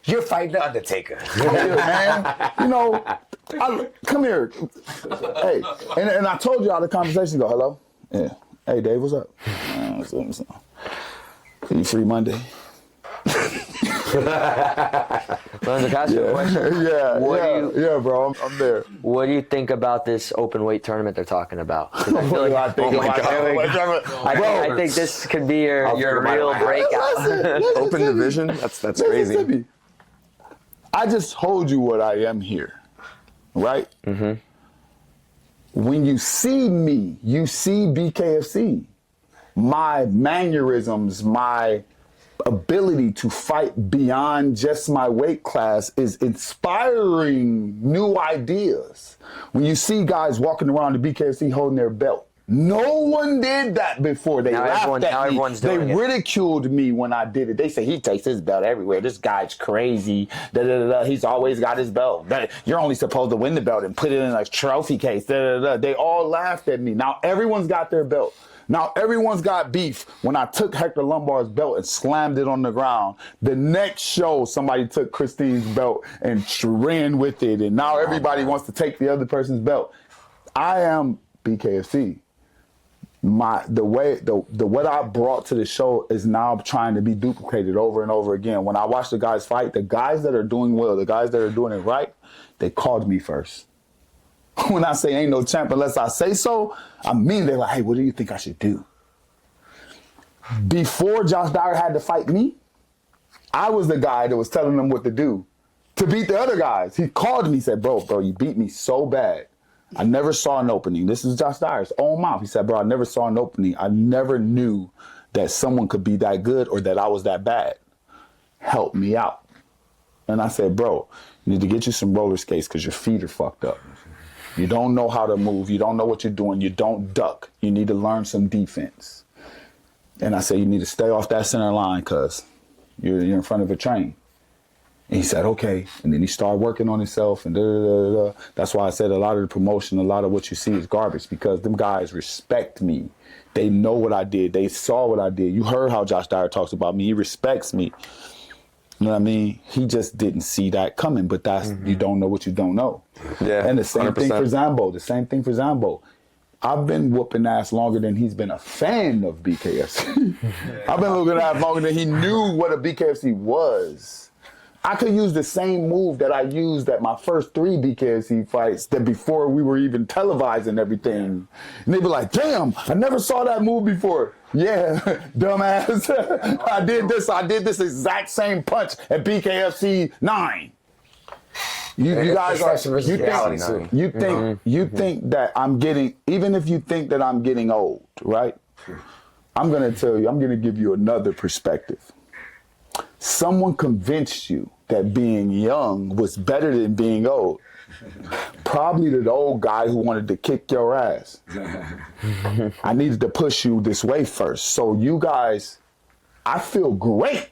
You're fighting the Undertaker. come here, man. You know, come here. Hey, and I told you how the conversation go. Hello? Yeah. Hey, Dave, what's up? What's up? You free Monday? Lorenzo, can I ask you a question? Yeah, bro. I'm there. What do you think about this open weight tournament they're talking about? 'Cause I feel like, I think this could be your think about real it. breakout. Listen Open to me. division? That's Listen crazy. to me. I just told you what I am here, right? Mm-hmm. When you see me, you see BKFC. My mannerisms, my ability to fight beyond just my weight class is inspiring new ideas. When you see guys walking around the BKFC holding their belt, no one did that before. They Now laughed at me. everyone's They doing it. ridiculed me when I did it. They say he takes his belt everywhere. This guy's crazy. Da, da, da, da. He's always got his belt. You're only supposed to win the belt and put it in a trophy case. Da, da, da. They all laughed at me. Now everyone's got their belt. Now everyone's got beef. When I took Hector Lombard's belt and slammed it on the ground, the next show somebody took Christine's belt and ran with it, and now everybody wants to take the other person's belt. I am BKFC. What I brought to the show is now trying to be duplicated over and over again. When I watch the guys fight, the guys that are doing well, the guys that are doing it right, they called me first. When I say ain't no champ unless I say so, I mean they're like, hey, what do you think I should do? Before Josh Dyer had to fight me, I was the guy that was telling them what to do to beat the other guys. He called me, said, bro, you beat me so bad. I never saw an opening. This is Josh Dyer's own mouth. He said, bro, I never saw an opening. I never knew that someone could be that good or that I was that bad. Help me out. And I said, bro, you need to get you some roller skates because your feet are fucked up. You don't know how to move. You don't know what you're doing. You don't duck. You need to learn some defense. And I said, you need to stay off that center line because you're in front of a train. And he said, okay. And then he started working on himself and da-da-da-da. That's why I said a lot of the promotion, a lot of what you see is garbage because them guys respect me. They know what I did. They saw what I did. You heard how Josh Dyer talks about me. He respects me. You know what I mean? He just didn't see that coming, but that's, you don't know what you don't know. Yeah, And the same 100%. thing for Zambo. I've been whooping ass longer than he's been a fan of BKFC. I've been whooping ass longer than he knew what a BKFC was. I could use the same move that I used at my first 3 BKFC fights that before we were even televising everything. And they'd be like, damn, I never saw that move before. Yeah, dumbass. I did this exact same punch at BKFC 9. You guys are, you think that I'm getting, even if you think that I'm getting old, right? I'm going to tell you, I'm going to give you another perspective. Someone convinced you that being young was better than being old. Probably the old guy who wanted to kick your ass. I needed to push you this way first. So you guys, I feel great.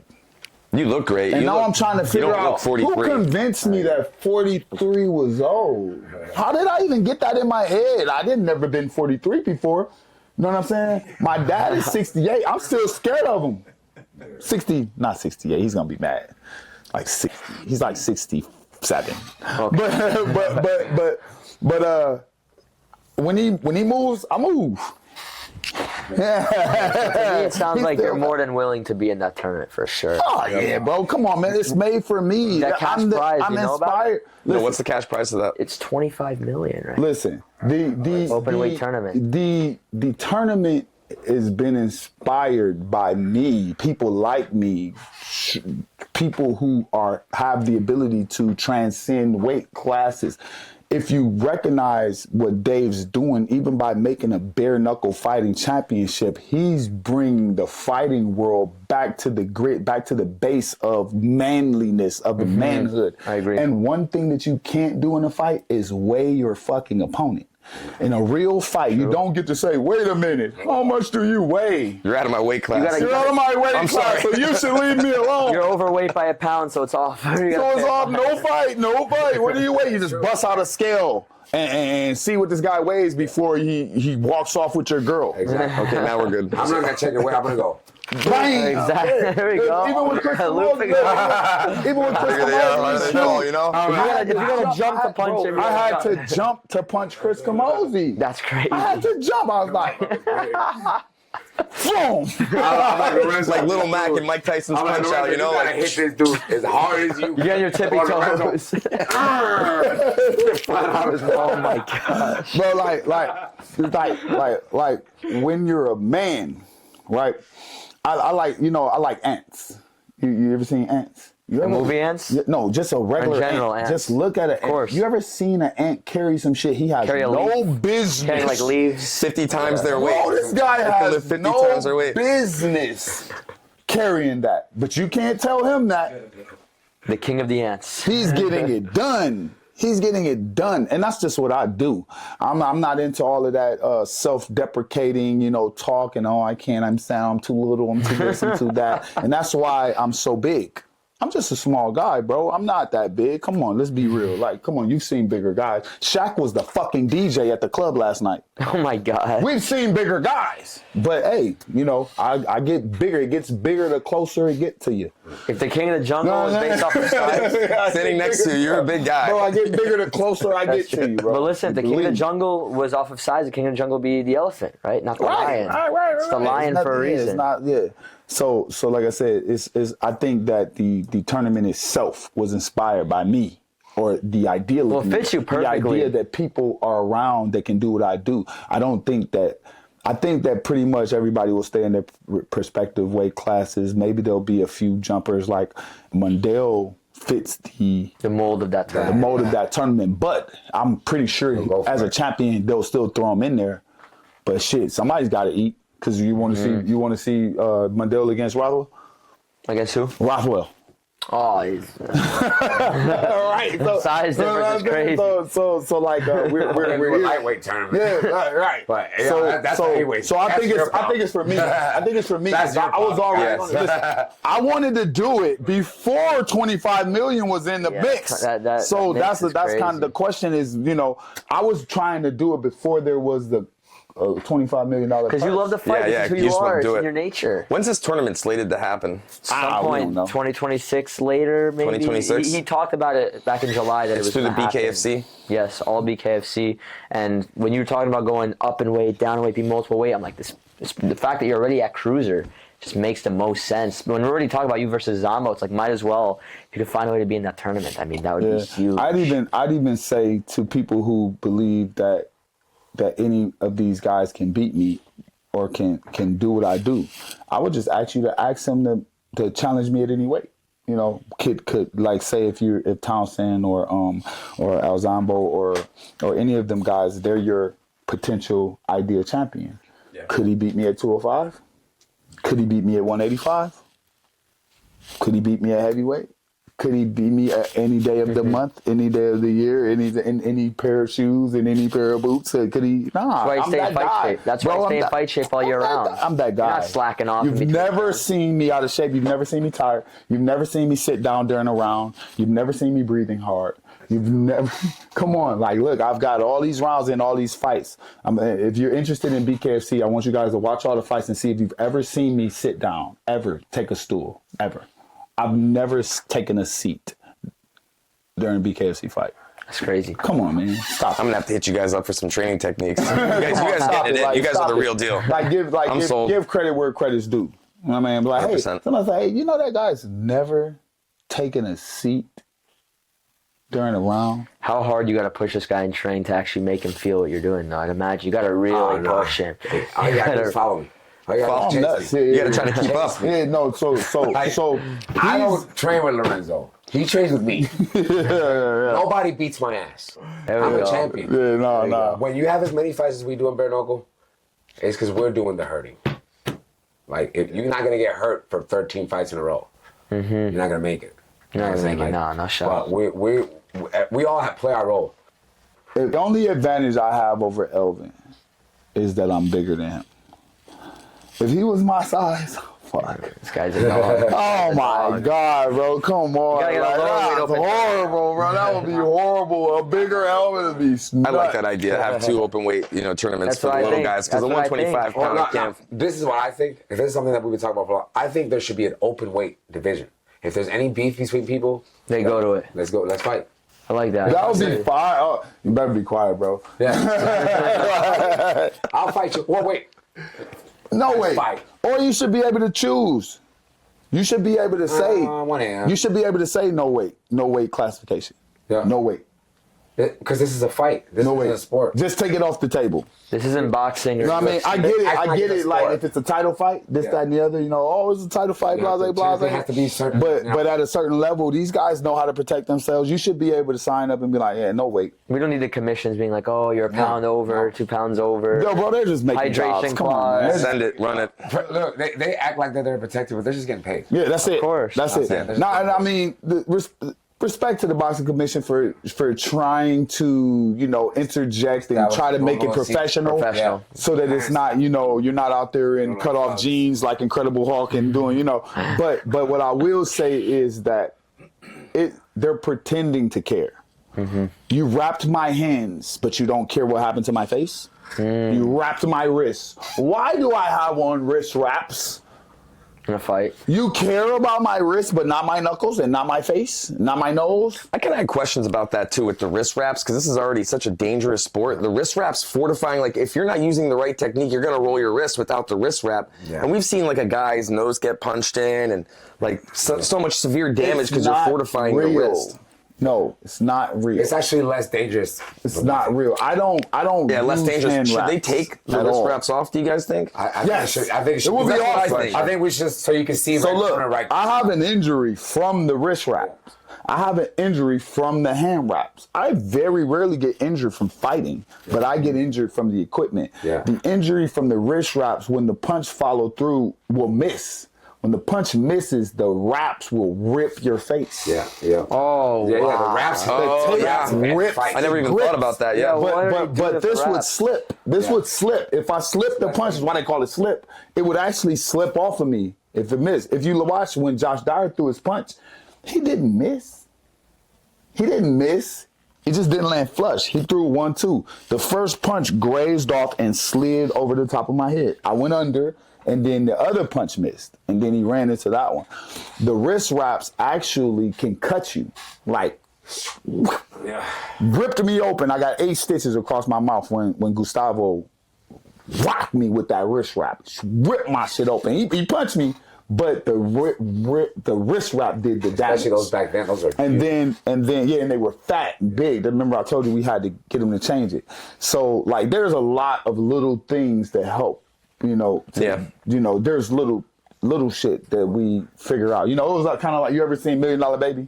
You look great. And you now look, I'm trying to figure out who 43. convinced me that 43 was old. How did I even get that in my head? I didn't never been 43 before. You know what I'm saying? My dad is 68. I'm still scared of him. 60, not 68. He's gonna be mad. Like 60. He's like 67. Okay. But when he moves, I move. To me, it sounds like you're more than willing to be in that tournament for sure. Oh yeah, bro. Come on, man. It's made for me. That cash prize, I'm you know about inspired. it? No, what's the cash prize of that? It's 25 million, right? Listen, the open weight tournament. The tournament has been inspired by me. People like me. People who have the ability to transcend weight classes. If you recognize what Dave's doing, even by making a bare-knuckle fighting championship, he's bringing the fighting world back to the grit, back to the base of manliness, of the manhood. I agree. And one thing that you can't do in a fight is weigh your fucking opponent. In a real fight, you don't get to say, wait a minute, how much do you weigh? You're out of my weight class. You're out of my weight I'm class, sorry. so you should leave me alone. You're overweight by a pound, so it's off. So it's off, no fight. What do you weigh? You just bust out a scale and see what this guy weighs before he walks off with your girl. Exactly. Okay, now we're good. I'm not gonna check your weight. I'm gonna go. Bang! Exactly. There we go. Even with Chris Looping Camozzi, even with Chris Camozzi, You know? If you're gonna jump to punch him, I had to jump to punch Chris Camozzi. That's crazy. I had to jump. I was like, boom! Like Little Mac and Mike Tyson's punch out, you know? You gotta Like, hit this dude as hard as you. You get your tippy toes. Oh my gosh. Bro, like when you're a man, right? I like ants. You ever seen ants? You ever, Movie ants? Yeah, no, just a regular general ant. ants. Just look at it. Of course. You ever seen an ant carry some shit he has Carry a no leaf. business? Carrying like leaves. 50 times their weight. Bro, this guy They can lift has 50 no times their weight. business carrying that. But you can't tell him that. The king of the ants. He's getting it done. He's getting it done. And that's just what I do. I'm not into all of that self-deprecating, talk and, I can't, I'm too little, I'm too this, I'm too that. And that's why I'm so big. I'm just a small guy, bro. I'm not that big. Come on, let's be real. Like, come on, you've seen bigger guys. Shaq was the fucking DJ at the club last night. Oh my god. We've seen bigger guys. But hey, I get bigger. It gets bigger the closer it gets to you. If the king of the jungle is based off of size. Sitting next to you, you're a big guy. Bro, I get bigger the closer I get to you, bro. But listen, if the king of the jungle was off of size, the king of the jungle would be the elephant, right? Not the lion. Right. It's the lion for a reason. It's not, yeah. So like I said, I think that the tournament itself was inspired by me, or the idea of Well, it fits you perfectly. The idea that people are around that can do what I do. I think that pretty much everybody will stay in their respective weight classes. Maybe there'll be a few jumpers like Mundell fits the mold of that tournament. The mold of that tournament, but I'm pretty sure as a champion they'll still throw him in there. But shit, somebody's got to eat. Because you want to see Mundell against Rothwell? Against who? Rothwell. Oh, he's All right. So, size difference is crazy. So like we're lightweight tournament. Yeah, right. But that's heavyweight. So I think it's for me. I think it's for me. I was already on it. I wanted to do it before 25 million was in the mix. That's kind of the question is, I was trying to do it before there was the $25 million. Because you love to fight. Yeah, This is who you you just love are. to do It's in it. your nature. When's this tournament slated to happen? Some we point, don't know. 2026 later, maybe. 2026? He talked about it back in July that it It's was through the gonna happen. BKFC? Yes, all BKFC. And when you were talking about going up in weight, down in weight, be multiple weight, I'm like, this the fact that you're already at cruiser just makes the most sense. When we're already talking about you versus Zombo, it's like, might as well, if you could find a way to be in that tournament. I mean, that would be huge. I'd even say to people who believe that any of these guys can beat me or can do what I do, I would just ask you to ask them to challenge me at any weight. You know, could like say if Townsend or Al Zombo or any of them guys, they're your potential ideal champion. Yeah. Could he beat me at 205? Could he beat me at 185? Could he beat me at heavyweight? Could he beat me at any day of the month, any day of the year, any pair of shoes and any pair of boots? Could he? Nah, That's why you I'm stay that in fight guy. shape. That's why you stay in fight shape all year round. I'm that guy. You're not slacking off. You've never seen me out of shape. You've never seen me tired. You've never seen me sit down during a round. You've never seen me breathing hard. You've never, come on, like, look, I've got all these rounds in all these fights. If you're interested in BKFC, I want you guys to watch all the fights and see if you've ever seen me sit down, ever take a stool, ever. I've never taken a seat during a BKFC fight. That's crazy. Come on, man, stop. I'm gonna have to hit you guys up for some training techniques. You guys Stop getting it in. like, You guys stop are the it. real deal. Like, sold. give credit where credit's due. You know what I mean? Like, hey, 100%. somebody say, hey, you know that guy's never taken a seat during a round? How hard you got to push this guy in train to actually make him feel what you're doing, though? I'd imagine you got to really push him. All you gotta do is follow me. All you gotta do is nuts. chase me. You gotta try to keep up. Yeah, no, so I don't train with Lorenzo. He trains with me. Nobody beats my ass. There we I'm a go. champion. Yeah, no. When you have as many fights as we do in bare-knuckle, it's because we're doing the hurting. Like, if you're not gonna get hurt for 13 fights in a row, you're not gonna make it. You know what I'm saying? Like, no shot. But we all play our role. The only advantage I have over Elvin is that I'm bigger than him. If he was my size, fuck. This guy's a dog. Oh my God, bro! Come on, gotta get a lower weight that's open. horrible, bro. That would be horrible. A bigger Elvin would be. I like that idea. Have two open weight, tournaments That's for what the I little think. guys because the That's what I 125 think. pound can't. This is what I think. If this is something that we've been talking about for a while, I think there should be an open weight division. If there's any beef between people, They go to it. Let's go. Let's fight. I like that. That would be fire. Oh, you better be quiet, bro. Yeah. I'll fight you. Well, wait. No way. Fight. Or you should be able to choose. You should be able to say. One hand. You should be able to say no weight classification. Yeah. No weight. Because this is a fight. This No is weight. a sport. Just take it off the table. This isn't boxing. You know what I mean? I get it. I get it. Like sport. if it's a title fight, this, Yeah. that, and the other. It's a title fight. Yeah, Blah, the blah, champion blah. has to be certain. But at a certain level, these guys know how to protect themselves. You should be able to sign up and be like, yeah, no weight. We don't need the commissions being like, oh, you're a pound over, 2 pounds over. Yo, bro, they're just making Hydration jobs. Come on, man. clause. Send it, run it. Look, they act like they're protected, but they're just getting paid. Yeah, that's it. course. That's it. it. Now, and I mean, respect to the boxing commission for trying to interject and That try to was make it normal. professional, Professional. so that it's not you're not out there in cut off jeans like Incredible Hulk and doing But what I will say is that they're pretending to care. Mm-hmm. You wrapped my hands, but you don't care what happened to my face. You wrapped my wrists. Why do I have on wrist wraps? In a fight. You care about my wrist, but not my knuckles and not my face, not my nose. I kind of had questions about that too with the wrist wraps because this is already such a dangerous sport. The wrist wraps fortifying, like if you're not using the right technique, you're gonna roll your wrist without the wrist wrap. Yeah. And we've seen like a guy's nose get punched in and like so much severe damage because you're not fortifying the real. wrist. No, it's not real. It's actually less dangerous. It's not real. I don't. Yeah, less use dangerous. hand Should they wraps take the at wrst all. wraps off? Do you guys think? I Yes. think it should. It would be That's what I awesome. think. I think we should, so you can see So right look, front and right. I have an injury from the wrist wraps. I have an injury from the hand wraps. I very rarely get injured from fighting, but I get injured from the equipment. Yeah. The injury from the wrist wraps, when the punch follow through, will miss. When the punch misses, the wraps will rip your face. Yeah. Oh, Yeah, wow. the wraps. Oh, the yeah. wraps Rips. I never even Grips. thought about that. Yeah. Why are you doing But the this would wraps? slip. This would slip. If I slip the punch, is why they call it slip. It would actually slip off of me if it missed. If you watch when Josh Dyer threw his punch, he didn't miss. He didn't miss. He just didn't land flush. He threw 1-2. The first punch grazed off and slid over the top of my head. I went under, and then the other punch missed, and then he ran into that one. The wrist wraps actually can cut you, like, ripped me open. I got 8 stitches across my mouth when Gustavo rocked me with that wrist wrap. Ripped my shit open. He punched me, but the wrist wrap did the damage. Especially those back then, those are And huge. then, and they were fat and big. Remember I told you we had to get them to change it. So, like, there's a lot of little things that help, you know. There's little shit that we figure out. You know, it was like kind of like, you ever seen $1 Million Baby?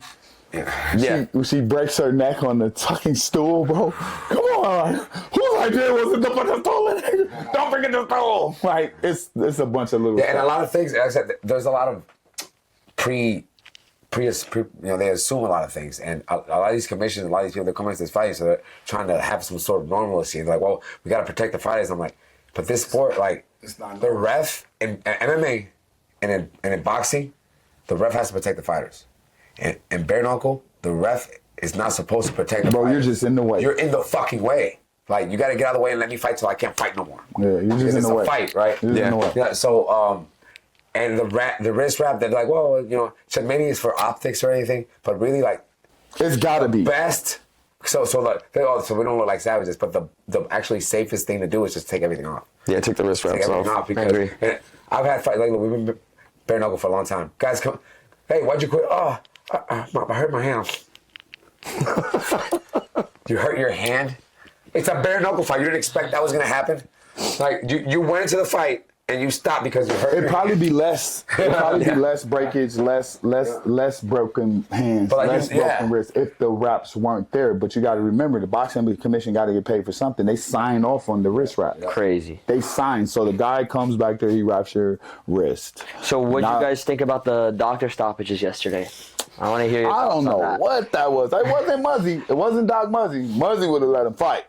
Yeah. She breaks her neck on the fucking stool, bro. Come on. Whose idea was it to put the stool in there? Don't forget the stool. Like, it's a bunch of little Yeah, and stuff. a lot of things, like I said, there's a lot of you know, they assume a lot of things. And a lot of these commissions, a lot of these people, they're coming to this fight, so they're trying to have some sort of normalcy. And they're like, well, we got to protect the fighters. I'm like, but this sport, like, the ref in MMA and in boxing, the ref has to protect the fighters. And bare knuckle, the ref is not supposed to protect the Bro, fighters. you're just in the way. You're in the fucking way. Like, you got to get out of the way and let me fight till I can't fight no more. Yeah, you're just Because in it's the way. a fight, right? You're just in the way. Yeah, so, and the wrist wrap, they're like, well, you know, so maybe it's for optics or anything, but really, like, It's gotta be. best. So like, so we don't look like savages, but the actually safest thing to do is just take everything off. Yeah, take the wrist Take wraps everything off. off I because agree. and I've had fight like we've been bare knuckle for a long time. Guys come, hey, why'd you quit? Oh, I hurt my hand. You hurt your hand? It's a bare knuckle fight. You didn't expect that was gonna happen. Like you went into the fight and you stopped because you hurt. It'd your probably hand. be less. It'd probably be less breakage, less broken hands, But like less you- yeah. broken wrists if the wraps weren't there. But you got to remember, the boxing commission got to get paid for something. They sign off on the wrist wrap. Crazy. They sign. So the guy comes back there, he wraps your wrist. So what do you Now- guys think about the doctor stoppages yesterday? I want to hear your I thoughts don't on know that. what that was. It wasn't Muzzy. It wasn't Doc Muzzy. Muzzy would have let him fight.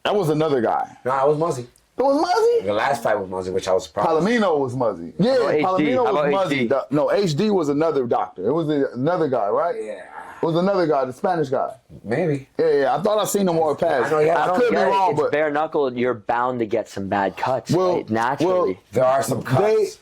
That was another guy. No, I was Muzzy. It was Muzzy? The last fight was Muzzy, which I was surprised. Palomino was Muzzy. Yeah, about HD? Palomino How was about Muzzy. HD? No, HD was another doctor. It was another guy, right? Yeah. It was another guy, the Spanish guy. Maybe. Yeah. I thought I seen him walk past. I know, yeah, I could be Yeah, wrong, it's but bare knuckle. You're bound to get some bad cuts, Well, right? Naturally. There are some cuts.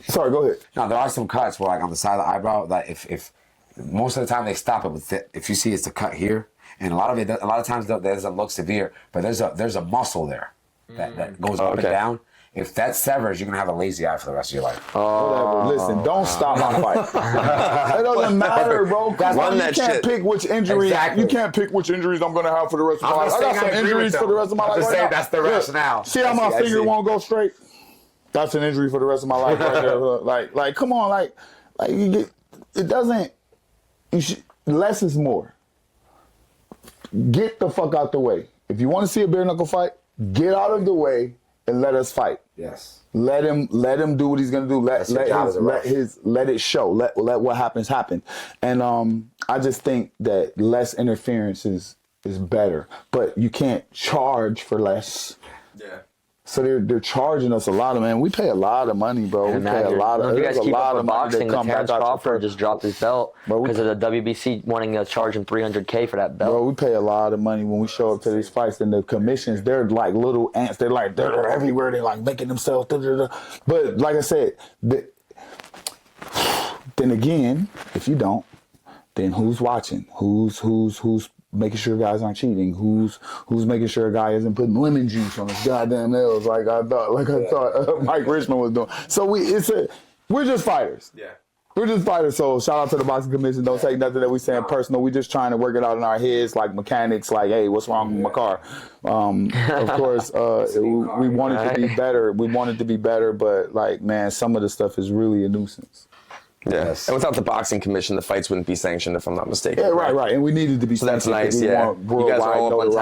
sorry, go ahead. No, there are some cuts where, like, on the side of the eyebrow, that if most of the time they stop it with if you see it's a cut here, and a lot of times that doesn't look severe, but there's a muscle there that goes up and okay. down. If that severs, you're gonna have a lazy eye for the rest of your life. Whatever. Listen, don't stop my fight. It doesn't matter, bro. That's You why that can't shit. pick which injury. Exactly. You can't pick which injuries I'm gonna have for the rest of my I'm life. not I got saying some I agree injuries with for the them. rest of my I'm life. just right saying now. that's the Look, rationale. See how I my see, I finger see. won't go straight? That's an injury for the rest of my life right there. Like, come on, like you get. It doesn't. You should. Less is more. Get the fuck out the way. If you want to see a bare knuckle fight, get out of the way and let us fight. Yes. Let him do what he's gonna do. That's your job as a ref. Let it show. Let what happens happen. And I just think that less interference is better. But you can't charge for less. Yeah. So they're charging us a lot of, man. We pay a lot of money, bro. We pay a lot of. If you There's guys a keep lot up of with money boxing, that come back Terrence out. Crawford just dropped his belt Bro, we- because of the WBC wanting to charge him $300K for that belt. Bro, we pay a lot of money when we show up to these fights, and the commissions, they're like little ants. They're everywhere. They're like making themselves. But like I said, then again, if you don't, then who's watching? Who's making sure guys aren't cheating? Who's making sure a guy isn't putting lemon juice on his goddamn nails like I thought Mike Richmond was doing? So we're just fighters. Yeah. We're just fighters, so shout out to the boxing commission. Don't take nothing that we saying personal. We just trying to work it out in our heads, like mechanics. Like, hey, what's wrong with my car? Of course, we want it to be better. We want it to be better, but like, man, some of the stuff is really a nuisance. Yeah. Yes. And without the boxing commission, the fights wouldn't be sanctioned, if I'm not mistaken. Yeah, right. And we needed to be. So that's sanctioned nice, because we yeah. want You guys worldwide are all up on notoriety for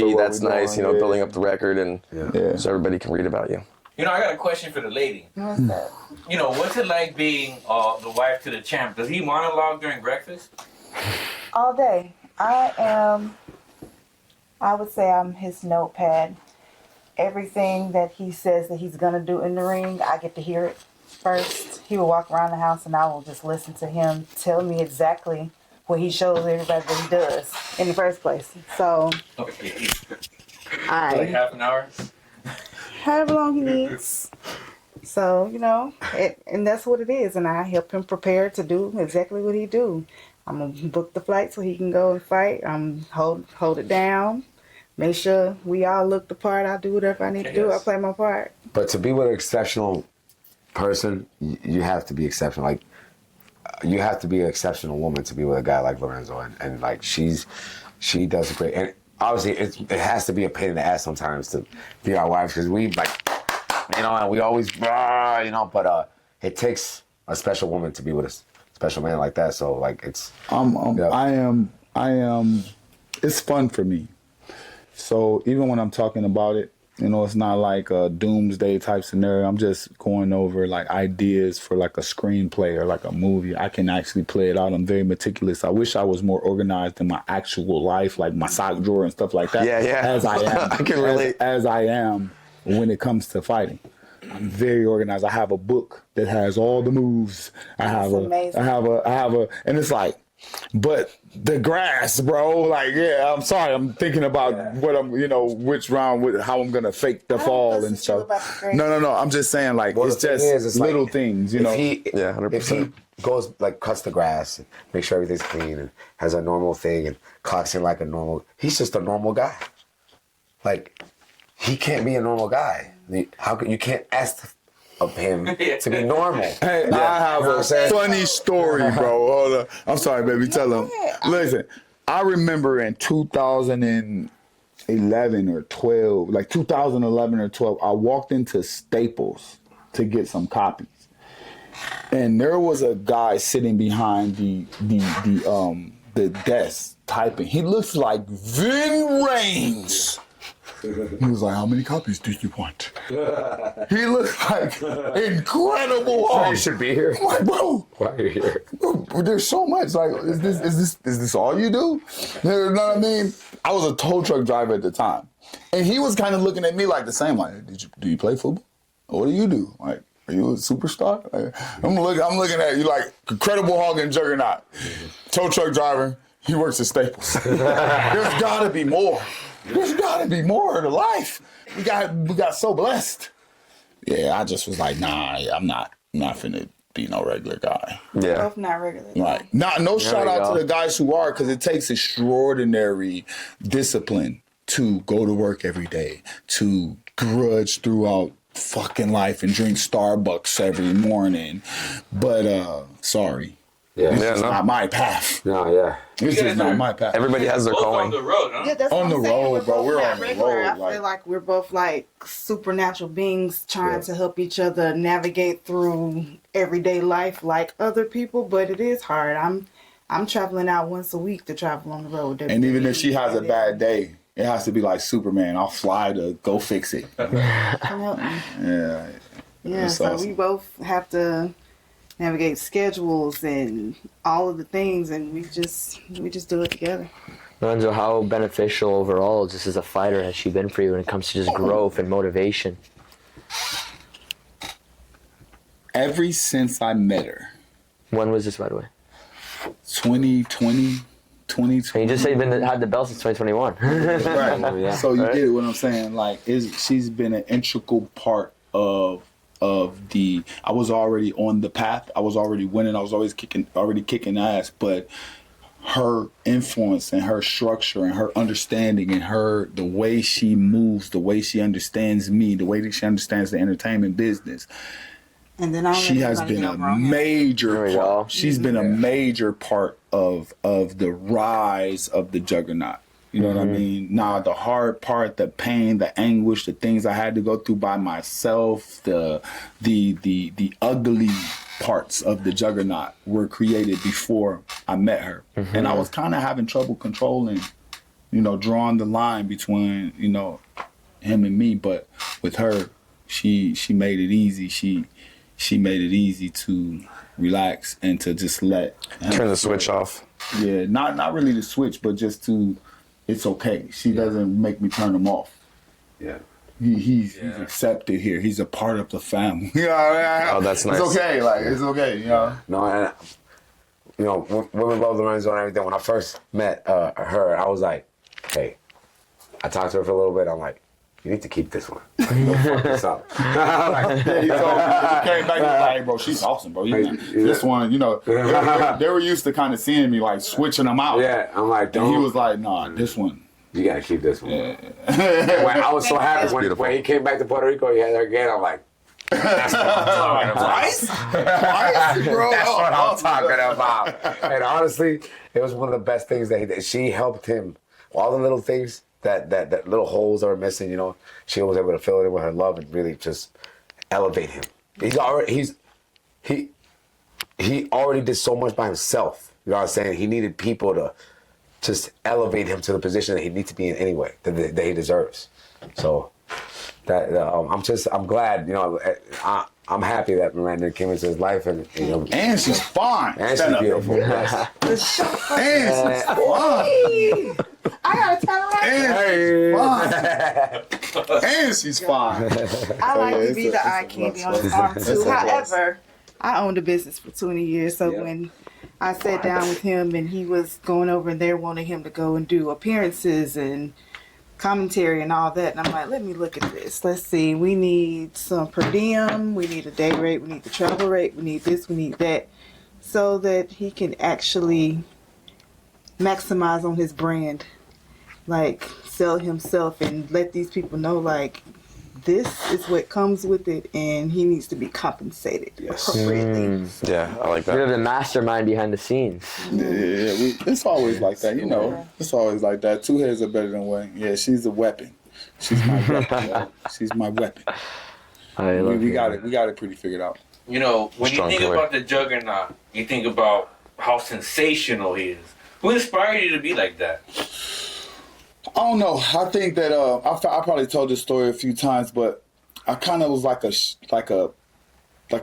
Tapology. what That's we're nice, doing, building up the record and Yeah. so everybody can read about you. You know, I got a question for the lady. What's that? You know, what's it like being the wife to the champ? Does he monologue during breakfast? All day. I would say I'm his notepad. Everything that he says that he's gonna do in the ring, I get to hear it first. He will walk around the house and I will just listen to him tell me exactly what he shows everybody that he does in the first place. So Okay. Like I half an hour. however long he needs. So, and that's what it is. And I help him prepare to do exactly what he do. I'm going to book the flight so he can go and fight. I'm hold it down. Make sure we all look the part. I do whatever I need to do. I play my part. But to be with an exceptional person, you have to be exceptional. Like, you have to be an exceptional woman to be with a guy like Lorenzo. And like, she does great. And obviously, it has to be a pain in the ass sometimes to be our wives because we, like, and we always, but it takes a special woman to be with a special man like that. So, like, it's... I am, it's fun for me. So even when I'm talking about it, it's not like a doomsday type scenario. I'm just going over like ideas for like a screenplay or like a movie. I can actually play it out. I'm very meticulous. I wish I was more organized in my actual life, like my sock drawer and stuff like that. Yeah. As I am. I can relate. As I am when it comes to fighting. I'm very organized. I have a book that has all the moves. Amazing. I have a, and it's like, but the grass, bro, like, yeah, I'm sorry. I'm thinking about what I'm, which round, how I'm going to fake the fall and stuff. No. I'm just saying, like, Well, it's just little things, If he 100%. If he goes, like, cuts the grass, and make sure everything's clean and has a normal thing and clocks in like a normal, he's just a normal guy. Like, he can't be a normal guy. How can you can't ask of him to be normal? Hey, I have a funny story, bro. Hold on. I'm sorry, baby. Tell him. Listen, I remember in 2011 or 12, like 2011 or 12, I walked into Staples to get some copies, and there was a guy sitting behind the desk typing. He looks like Vin Rames. He was like, "How many copies do you want?" He looked like incredible. You should be here. I'm like, bro, Why are you here? there's so much. Like, is this all you do? You know what I mean? I was a tow truck driver at the time, and he was kind of looking at me like the same. Like, do you play football? What do you do? Like, are you a superstar? Like, I'm looking at you like Incredible Hulk and Juggernaut. Tow truck driver. He works at Staples. There's gotta be more. There's gotta be more to life. We got so blessed. Yeah, I just was like, nah, I'm not finna be no regular guy. Yeah. Both not regular. Right. No shout out to the guys who are, because it takes extraordinary discipline to go to work every day, to grudge throughout fucking life and drink Starbucks every morning. But sorry. Yeah. It's not my path. No, yeah. It's just not my path. Everybody has their Both on calling. the road, huh? Yeah, that's On what I'm the saying. road, bro. Both We're not on the regular. road, I like- feel like we're both like supernatural beings trying to help each other navigate through everyday life like other people, but it is hard. I'm traveling out once a week to travel on the road. And even if she has a bad day, it has to be like Superman. I'll fly to go fix it. Yeah. Yeah, That's so awesome. we both have to navigate schedules and all of the things, and we just do it together. Lorenzo, how beneficial overall, just as a fighter, has she been for you when it comes to just growth and motivation? Ever since I met her, When was this, by the way? 2020. And you just said you've had the belt since 2021. Right. Yeah. So you get what I'm saying? Like, she's been an integral part of the. I was already on the path. I was already winning. I was always kicking ass. But her influence and her structure and her understanding and the way she moves, the way she understands me, the way that she understands the entertainment business. And then She has been a major There we go. part. She's been a major part of the rise of the juggernaut. You know what I mean? Nah, the hard part, the pain, the anguish, the things I had to go through by myself, the ugly parts of the juggernaut were created before I met her. And I was kind of having trouble controlling, drawing the line between, him and me. But with her, she made it easy. She made it easy to relax and to just let him Turn the switch off. Yeah, not really the switch, but just to, it's okay. She doesn't make me turn him off. Yeah. He's accepted here. He's a part of the family. You know what I mean? Oh, that's nice. It's okay. Like, it's okay. No, and you know, women love Lorenzo and everything. When I first met her, I was like, hey, I talked to her for a little bit. I'm like, you need to keep this one. Don't fuck this up. Yeah, he told me, he came back and was like, hey, bro, she's awesome, bro. This one, you know, they were used to kind of seeing me like switching them out. Yeah, I'm like, And he was like, nah, this one. You gotta keep this one. Yeah. When I was so happy when he came back to Puerto Rico, he had her again. I'm like, that's what I'm talking about. Twice, bro. That's what I'm talking about. And honestly, it was one of the best things that she helped him. All the little things that little holes that were missing, you know, she was able to fill it in with her love and really just elevate him. He already did so much by himself. You know what I'm saying? He needed people to just elevate him to the position that he needs to be in anyway, that he deserves. So that I'm glad, you know, I'm happy that Marandan came into his life and, you know. And she's fine. And she's beautiful. Yes. And she's fine. I gotta tell her. And she's fine. I like to be the eye candy on his arm too. However, I owned a business for 20 years, so when I sat down with him and he was going over and they're wanting him to go and do appearances and commentary and all that, and I'm like, let me look at this. Let's see. We need some per diem. We need a day rate. We need the travel rate. We need this. We need that, so that he can actually maximize on his brand, like sell himself and let these people know, like, this is what comes with it, and he needs to be compensated appropriately. Yeah, I like You're that. the mastermind behind the scenes. It's always like that, you know. It's always like that. Two heads are better than one. Yeah, she's a weapon. She's my weapon. Yo. She's my weapon. We got it pretty figured out. You know, when Strong you think boy. about the Juggernaut, you think about how sensational he is. Who inspired you to be like that? I don't know. I think that I probably told this story a few times, but I kind of was like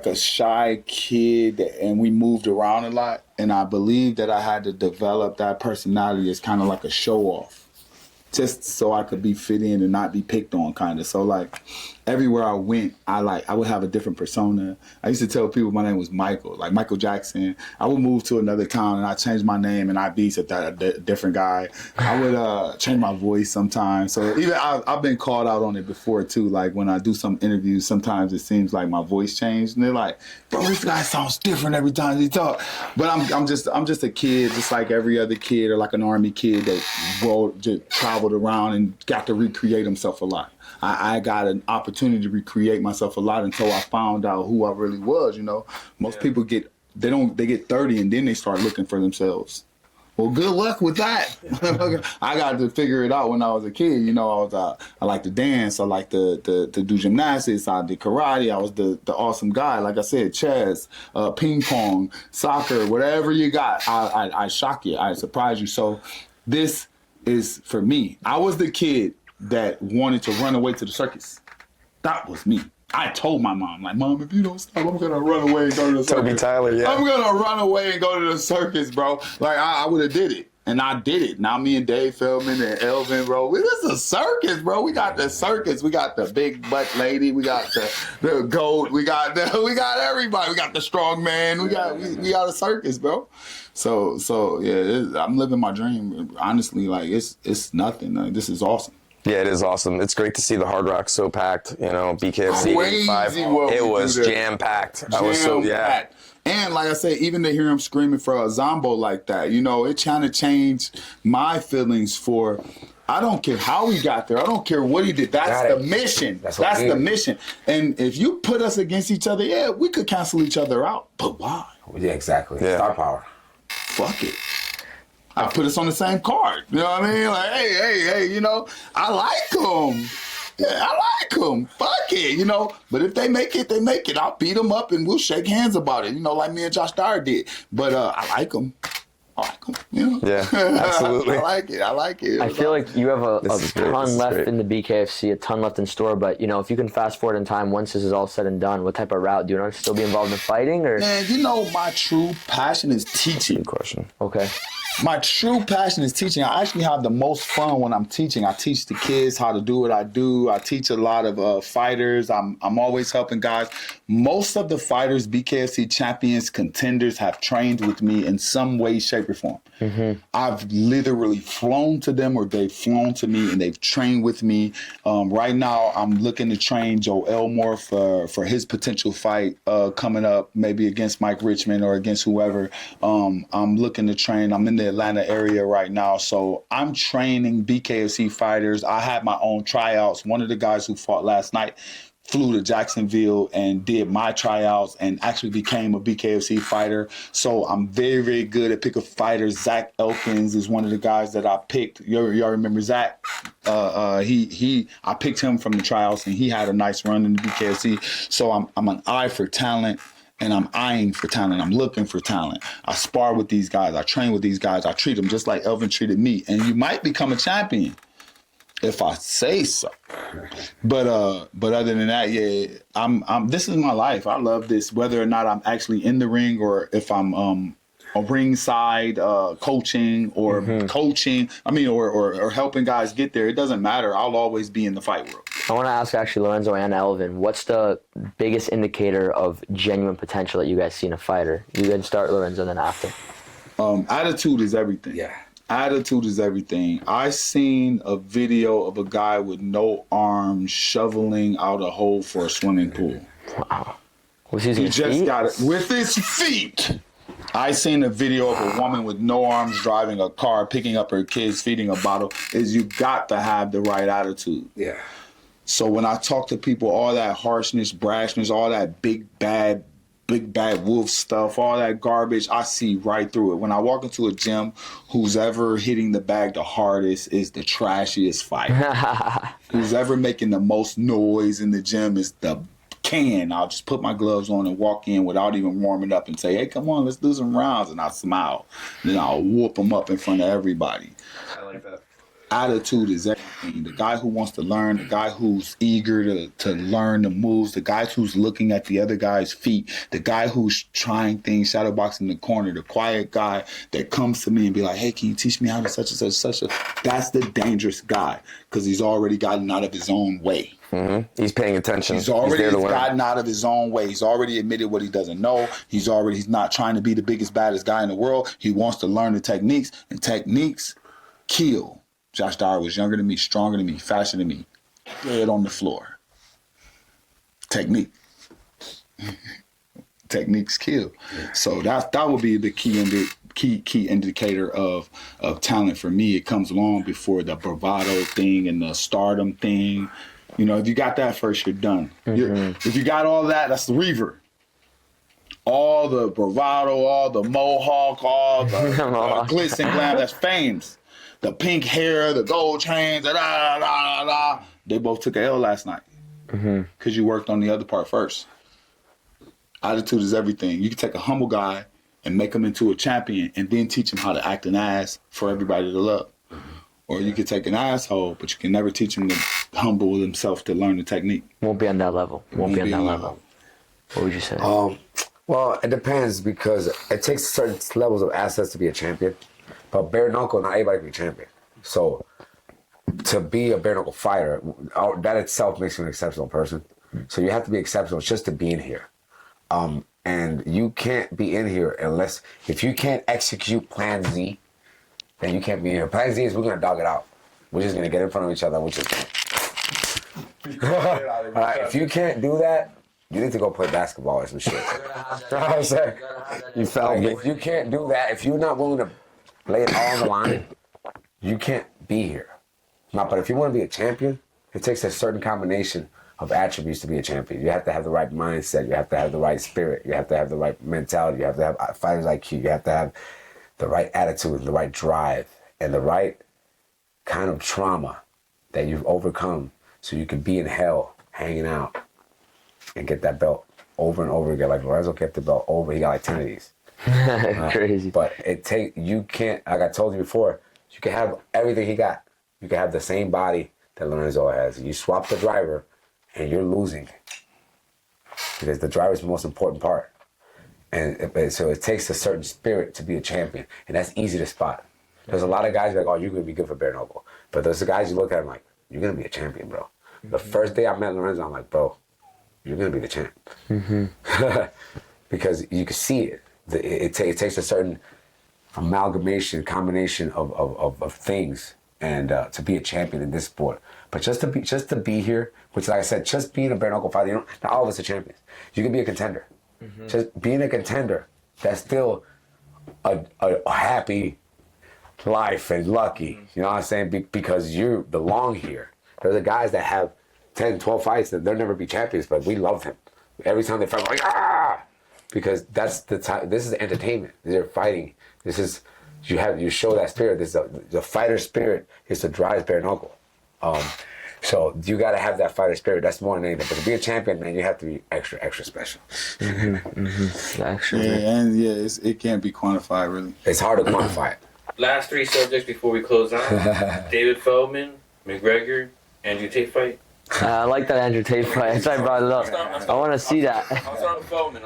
a shy kid, and we moved around a lot, and I believe that I had to develop that personality as kind of like a show off, just so I could be fit in and not be picked on, kind of. So like everywhere I went, I would have a different persona. I used to tell people my name was Michael, like Michael Jackson. I would move to another town and I change my name and I'd be a different guy. I would change my voice sometimes. So even I've been called out on it before too. Like when I do some interviews, sometimes it seems like my voice changed, and they're like, "Bro, this guy sounds different every time he talk." But I'm just a kid, just like every other kid, or like an army kid that just traveled around and got to recreate himself a lot. I got an opportunity to recreate myself a lot until I found out who I really was. You know, most people get 30 and then they start looking for themselves. Well, good luck with that. I got to figure it out when I was a kid. You know, I like to dance. I like to do gymnastics. I did karate. I was the awesome guy. Like I said, chess, ping pong, soccer, whatever you got. I shock you. I surprise you. So this is for me. I was the kid that wanted to run away to the circus. That was me. I told my mom, like, "Mom, if you don't stop, I'm gonna run away and go to the circus." Toby Tyler, yeah. I'm gonna run away and go to the circus, bro. Like I would have did it, and I did it. Now me and Dave Feldman and Elvin, bro, this is a circus, bro. We got the circus. We got the big butt lady. We got the goat. We got everybody. We got the strong man. We got a circus, bro. So yeah, I'm living my dream. Honestly, like it's nothing. Like, this is awesome. Yeah, it is awesome. It's great to see the Hard Rock so packed. You know, BKFC Crazy 85. what It we was do there. jam packed. I was so Jam-packed. And like I said, even to hear him screaming for a Zombo like that, you know, it kind of changed my feelings for. I don't care how he got there. I don't care what he did. That's the mission. That's the mission. And if you put us against each other, yeah, we could cancel each other out. But why? Yeah, exactly. Yeah. Star power. Fuck it. I put us on the same card. You know what I mean? Like, hey, you know, I like them. Yeah, I like them. Fuck it, you know. But if they make it, they make it. I'll beat them up and we'll shake hands about it, you know, like me and Josh Dyer did. But I like them. You know? Yeah, absolutely. I like it. I feel like you have a This is great. This ton is left great. in the BKFC, a ton left in store. But you know, if you can fast forward in time, once this is all said and done, what type of route do you want to still be involved in fighting, or? Man, you know, my true passion is teaching. Good question. Okay. My true passion is teaching. I actually have the most fun when I'm teaching. I teach the kids how to do what I do. I teach a lot of fighters. I'm always helping guys. Most of the fighters, BKFC champions, contenders, have trained with me in some way, shape, or form. I've literally flown to them, or they've flown to me, and they've trained with me. Right now, I'm looking to train Joe Elmore for his potential fight coming up, maybe against Mike Richmond or against whoever. I'm looking to train. I'm in the Atlanta area right now, so I'm training BKFC fighters. I had my own tryouts. One of the guys who fought last night flew to Jacksonville and did my tryouts and actually became a BKFC fighter. So I'm very, very good at picking fighters. Zach Elkins is one of the guys that I picked. Y'all remember Zach? I picked him from the tryouts, and he had a nice run in the BKFC. So I'm an eye for talent. And I'm eyeing for talent. I'm looking for talent. I spar with these guys. I train with these guys. I treat them just like Elvin treated me. And you might become a champion if I say so. But other than that, yeah, I'm. This is my life. I love this. Whether or not I'm actually in the ring, or if I'm a ringside coaching or coaching. I mean, or helping guys get there. It doesn't matter. I'll always be in the fight world. I want to ask actually Lorenzo and Elvin, what's the biggest indicator of genuine potential that you guys see in a fighter? You can start, Lorenzo, and then after. Attitude is everything. Yeah. Attitude is everything. I seen a video of a guy with no arms shoveling out a hole for a swimming pool. Wow. Was he using He his just feet? got it with his feet. I seen a video of a woman with no arms driving a car, picking up her kids, feeding a bottle. You got to have the right attitude. Yeah. So when I talk to people, all that harshness, brashness, all that big bad wolf stuff, all that garbage, I see right through it. When I walk into a gym, who's ever hitting the bag the hardest is the trashiest fighter. Who's ever making the most noise in the gym is the can. I'll just put my gloves on and walk in without even warming up and say, hey, come on, let's do some rounds. And I'll smile. Then I'll whoop them up in front of everybody. I like that. Attitude is everything. The guy who wants to learn, the guy who's eager to learn the moves, the guy who's looking at the other guy's feet, the guy who's trying things, shadow boxing in the corner, the quiet guy that comes to me and be like, hey, can you teach me how to such and such, that's the dangerous guy, because he's already gotten out of his own way. Mm-hmm. He's paying attention. He's already there to learn. gotten out of his own way. He's already admitted what he doesn't know. He's not trying to be the biggest, baddest guy in the world. He wants to learn the techniques, and techniques kill. Josh Dyer was younger than me, stronger than me, faster than me. Dead on the floor. Technique. Techniques kill. So that would be the key indicator of talent for me. It comes long before the bravado thing and the stardom thing. You know, if you got that first, you're done. If you got all that, that's the reaver. All the bravado, all the mohawk, all the glitz and glam, that's fames. The pink hair, the gold chains, they both took an L last night because you worked on the other part first. Attitude is everything. You can take a humble guy and make him into a champion and then teach him how to act an ass for everybody to love. Or you could take an asshole, but you can never teach him to humble himself to learn the technique. Won't be on that level. Won't be on that level. What would you say? Well, it depends, because it takes certain levels of assets to be a champion. But bare-knuckle, not everybody can be a champion. So to be a bare-knuckle fighter, that itself makes you an exceptional person. So you have to be exceptional just to be in here. And you can't be in here if you can't execute Plan Z, then you can't be in here. Plan Z is we're going to dog it out. We're just going to get in front of each other. If you can't do that, you need to go play basketball or some shit. You know what I'm saying? You felt me. If you can't do that, if you're not willing to lay it all on the line, you can't be here. But if you want to be a champion, it takes a certain combination of attributes to be a champion. You have to have the right mindset. You have to have the right spirit. You have to have the right mentality. You have to have fighter's IQ. You have to have the right attitude, the right drive, and the right kind of trauma that you've overcome so you can be in hell hanging out and get that belt over and over again. Like Lorenzo kept the belt over. He got like 10 of these. Crazy. But you can't, like I told you before, you can have everything he got. You can have the same body that Lorenzo has. You swap the driver and you're losing, because the driver is the most important part. And so it takes a certain spirit to be a champion, and that's easy to spot. There's a lot of guys like, oh, you're gonna be good for bare knuckle, but there's the guys you look at and like, you're gonna be a champion, bro. The first day I met Lorenzo, I'm like, bro, you're gonna be the champ, because you can see it. It takes a certain combination of things, and to be a champion in this sport. But just to be here, which like I said, just being a bare knuckle fighter, not all of us are champions. You can be a contender. Just being a contender, that's still a happy life and lucky. You know what I'm saying? Because you belong here. There's the guys that have 10, 12 fights that they'll never be champions, but we love them. Every time they fight, we're like, ah! Because that's the time. This is entertainment. They're fighting. This is, you show that spirit. The fighter spirit is to drive bare knuckle. So you got to have that fighter spirit. That's more than anything. But to be a champion, man, you have to be extra, extra special. Actually, it can't be quantified, really. It's hard to quantify it. Last 3 subjects before we close out. David Feldman, McGregor, Andrew Tate fight. I like that Andrew Tate fight. That's why I brought it up. I want to see that. I'll start with Feldman.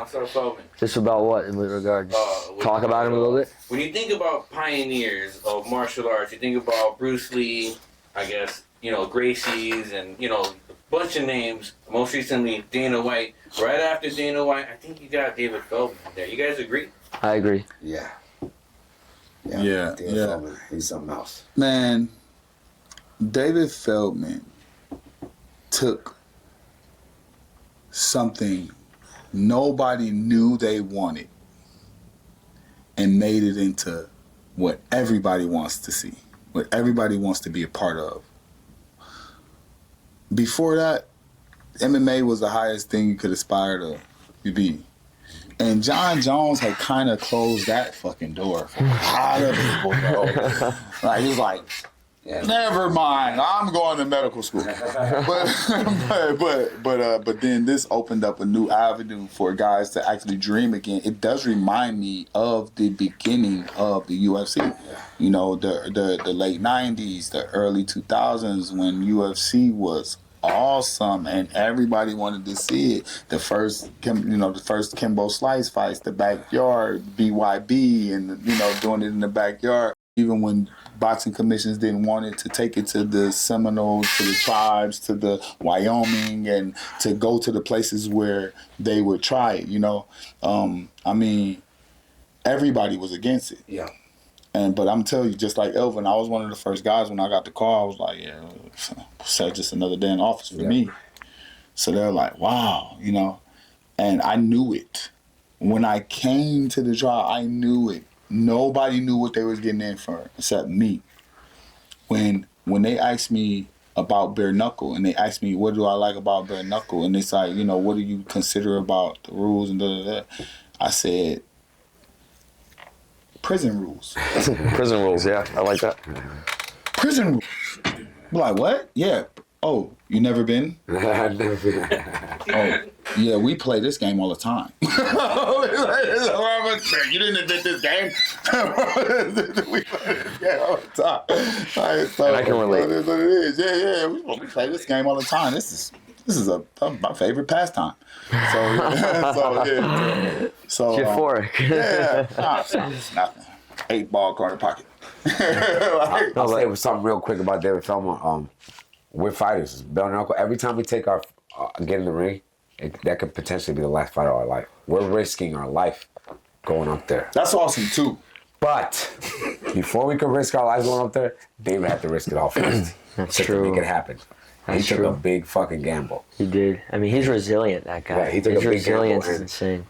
Just about what in regards? Talk about him a little bit. When you think about pioneers of martial arts, you think about Bruce Lee, I guess, Gracie's, and, a bunch of names. Most recently, Dana White. Right after Dana White, I think you got David Feldman there. You guys agree? I agree. Yeah. Yeah. Feldman, he's something else. Man, David Feldman took something nobody knew they wanted and made it into what everybody wants to see, what everybody wants to be a part of. Before that, MMA was the highest thing you could aspire to be. And John Jones had kind of closed that fucking door for a lot of people, bro. Like, he was like, never mind, I'm going to medical school. But then this opened up a new avenue for guys to actually dream again. It does remind me of the beginning of the UFC. The late 90s, the early 2000s, when UFC was awesome and everybody wanted to see it. The first Kimbo Slice fights, the backyard, BYB, and doing it in the backyard. Even when boxing commissions didn't want it, to take it to the Seminoles, to the tribes, to the Wyoming, and to go to the places where they would try it. Everybody was against it. Yeah. But I'm telling you, just like Elvin, I was one of the first guys when I got the call. I was like, so just another day in office for me. So they're like, wow, and I knew it. When I came to the trial, I knew it. Nobody knew what they was getting in for except me. When they asked me about bare knuckle, and they asked me, what do I like about bare knuckle? And it's like, what do you consider about the rules and da. I said, prison rules. Prison rules, yeah. I like that. Prison rules. I'm like, what? Yeah. Oh, you never been? I've never been. Oh, yeah, we play this game all the time. You didn't invent this game? We play this game all the time. And I can relate. That's what it is. Yeah. We play this game all the time. This is my favorite pastime. So euphoric. It's nothing. 8-ball corner pocket. I'll say something real quick about David Feldman. We're fighters. Bare knuckle. Every time we take our get in the ring, that could potentially be the last fight of our life. We're risking our life going up there. That's awesome too. But before we could risk our lives going up there, David had to risk it all first. That's just true. to make it happen. He took a big fucking gamble. He did. He's resilient, that guy. Yeah, he took His a big resilience gamble. is insane.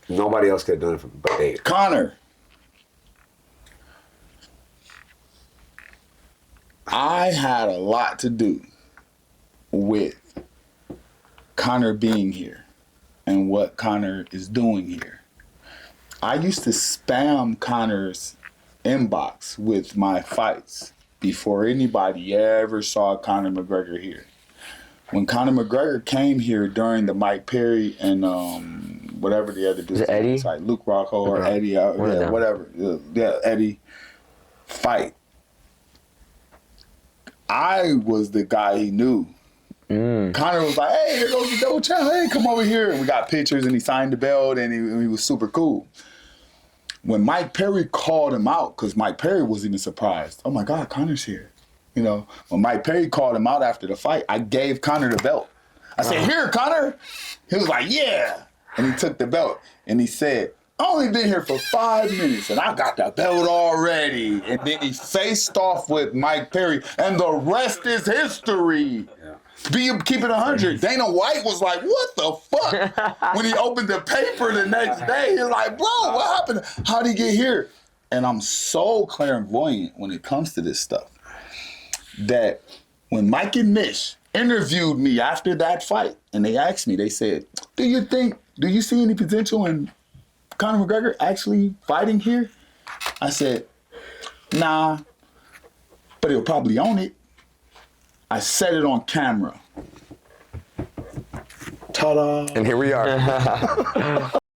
Nobody else could have done it but David. Connor. I had a lot to do with Connor being here and what Connor is doing here. I used to spam Connor's inbox with my fights before anybody ever saw Conor McGregor here. When Conor McGregor came here during the Mike Perry and whatever the other dude, Eddie? like Luke Rocco or Eddie, whatever, Eddie fight. I was the guy he knew Conor was like, hey, here goes the double champ. Hey, come over here. And we got pictures, and he signed the belt, and he was super cool. When Mike Perry called him out, because Mike Perry was even surprised. Oh, my God, Conor's here. You know, when Mike Perry called him out after the fight, I gave Conor the belt. I said, here, Conor. He was like, yeah. And he took the belt, and he said, I only been here for 5 minutes, and I got the belt already. And then he faced off with Mike Perry, and the rest is history. Keep it 100. Dana White was like, what the fuck? When he opened the paper the next day, he was like, bro, what happened? How'd he get here? And I'm so clairvoyant when it comes to this stuff that when Mike and Mish interviewed me after that fight, and they asked me, they said, do you see any potential in Conor McGregor actually fighting here? I said, nah, but he'll probably own it. I said it on camera. Ta-da. And here we are.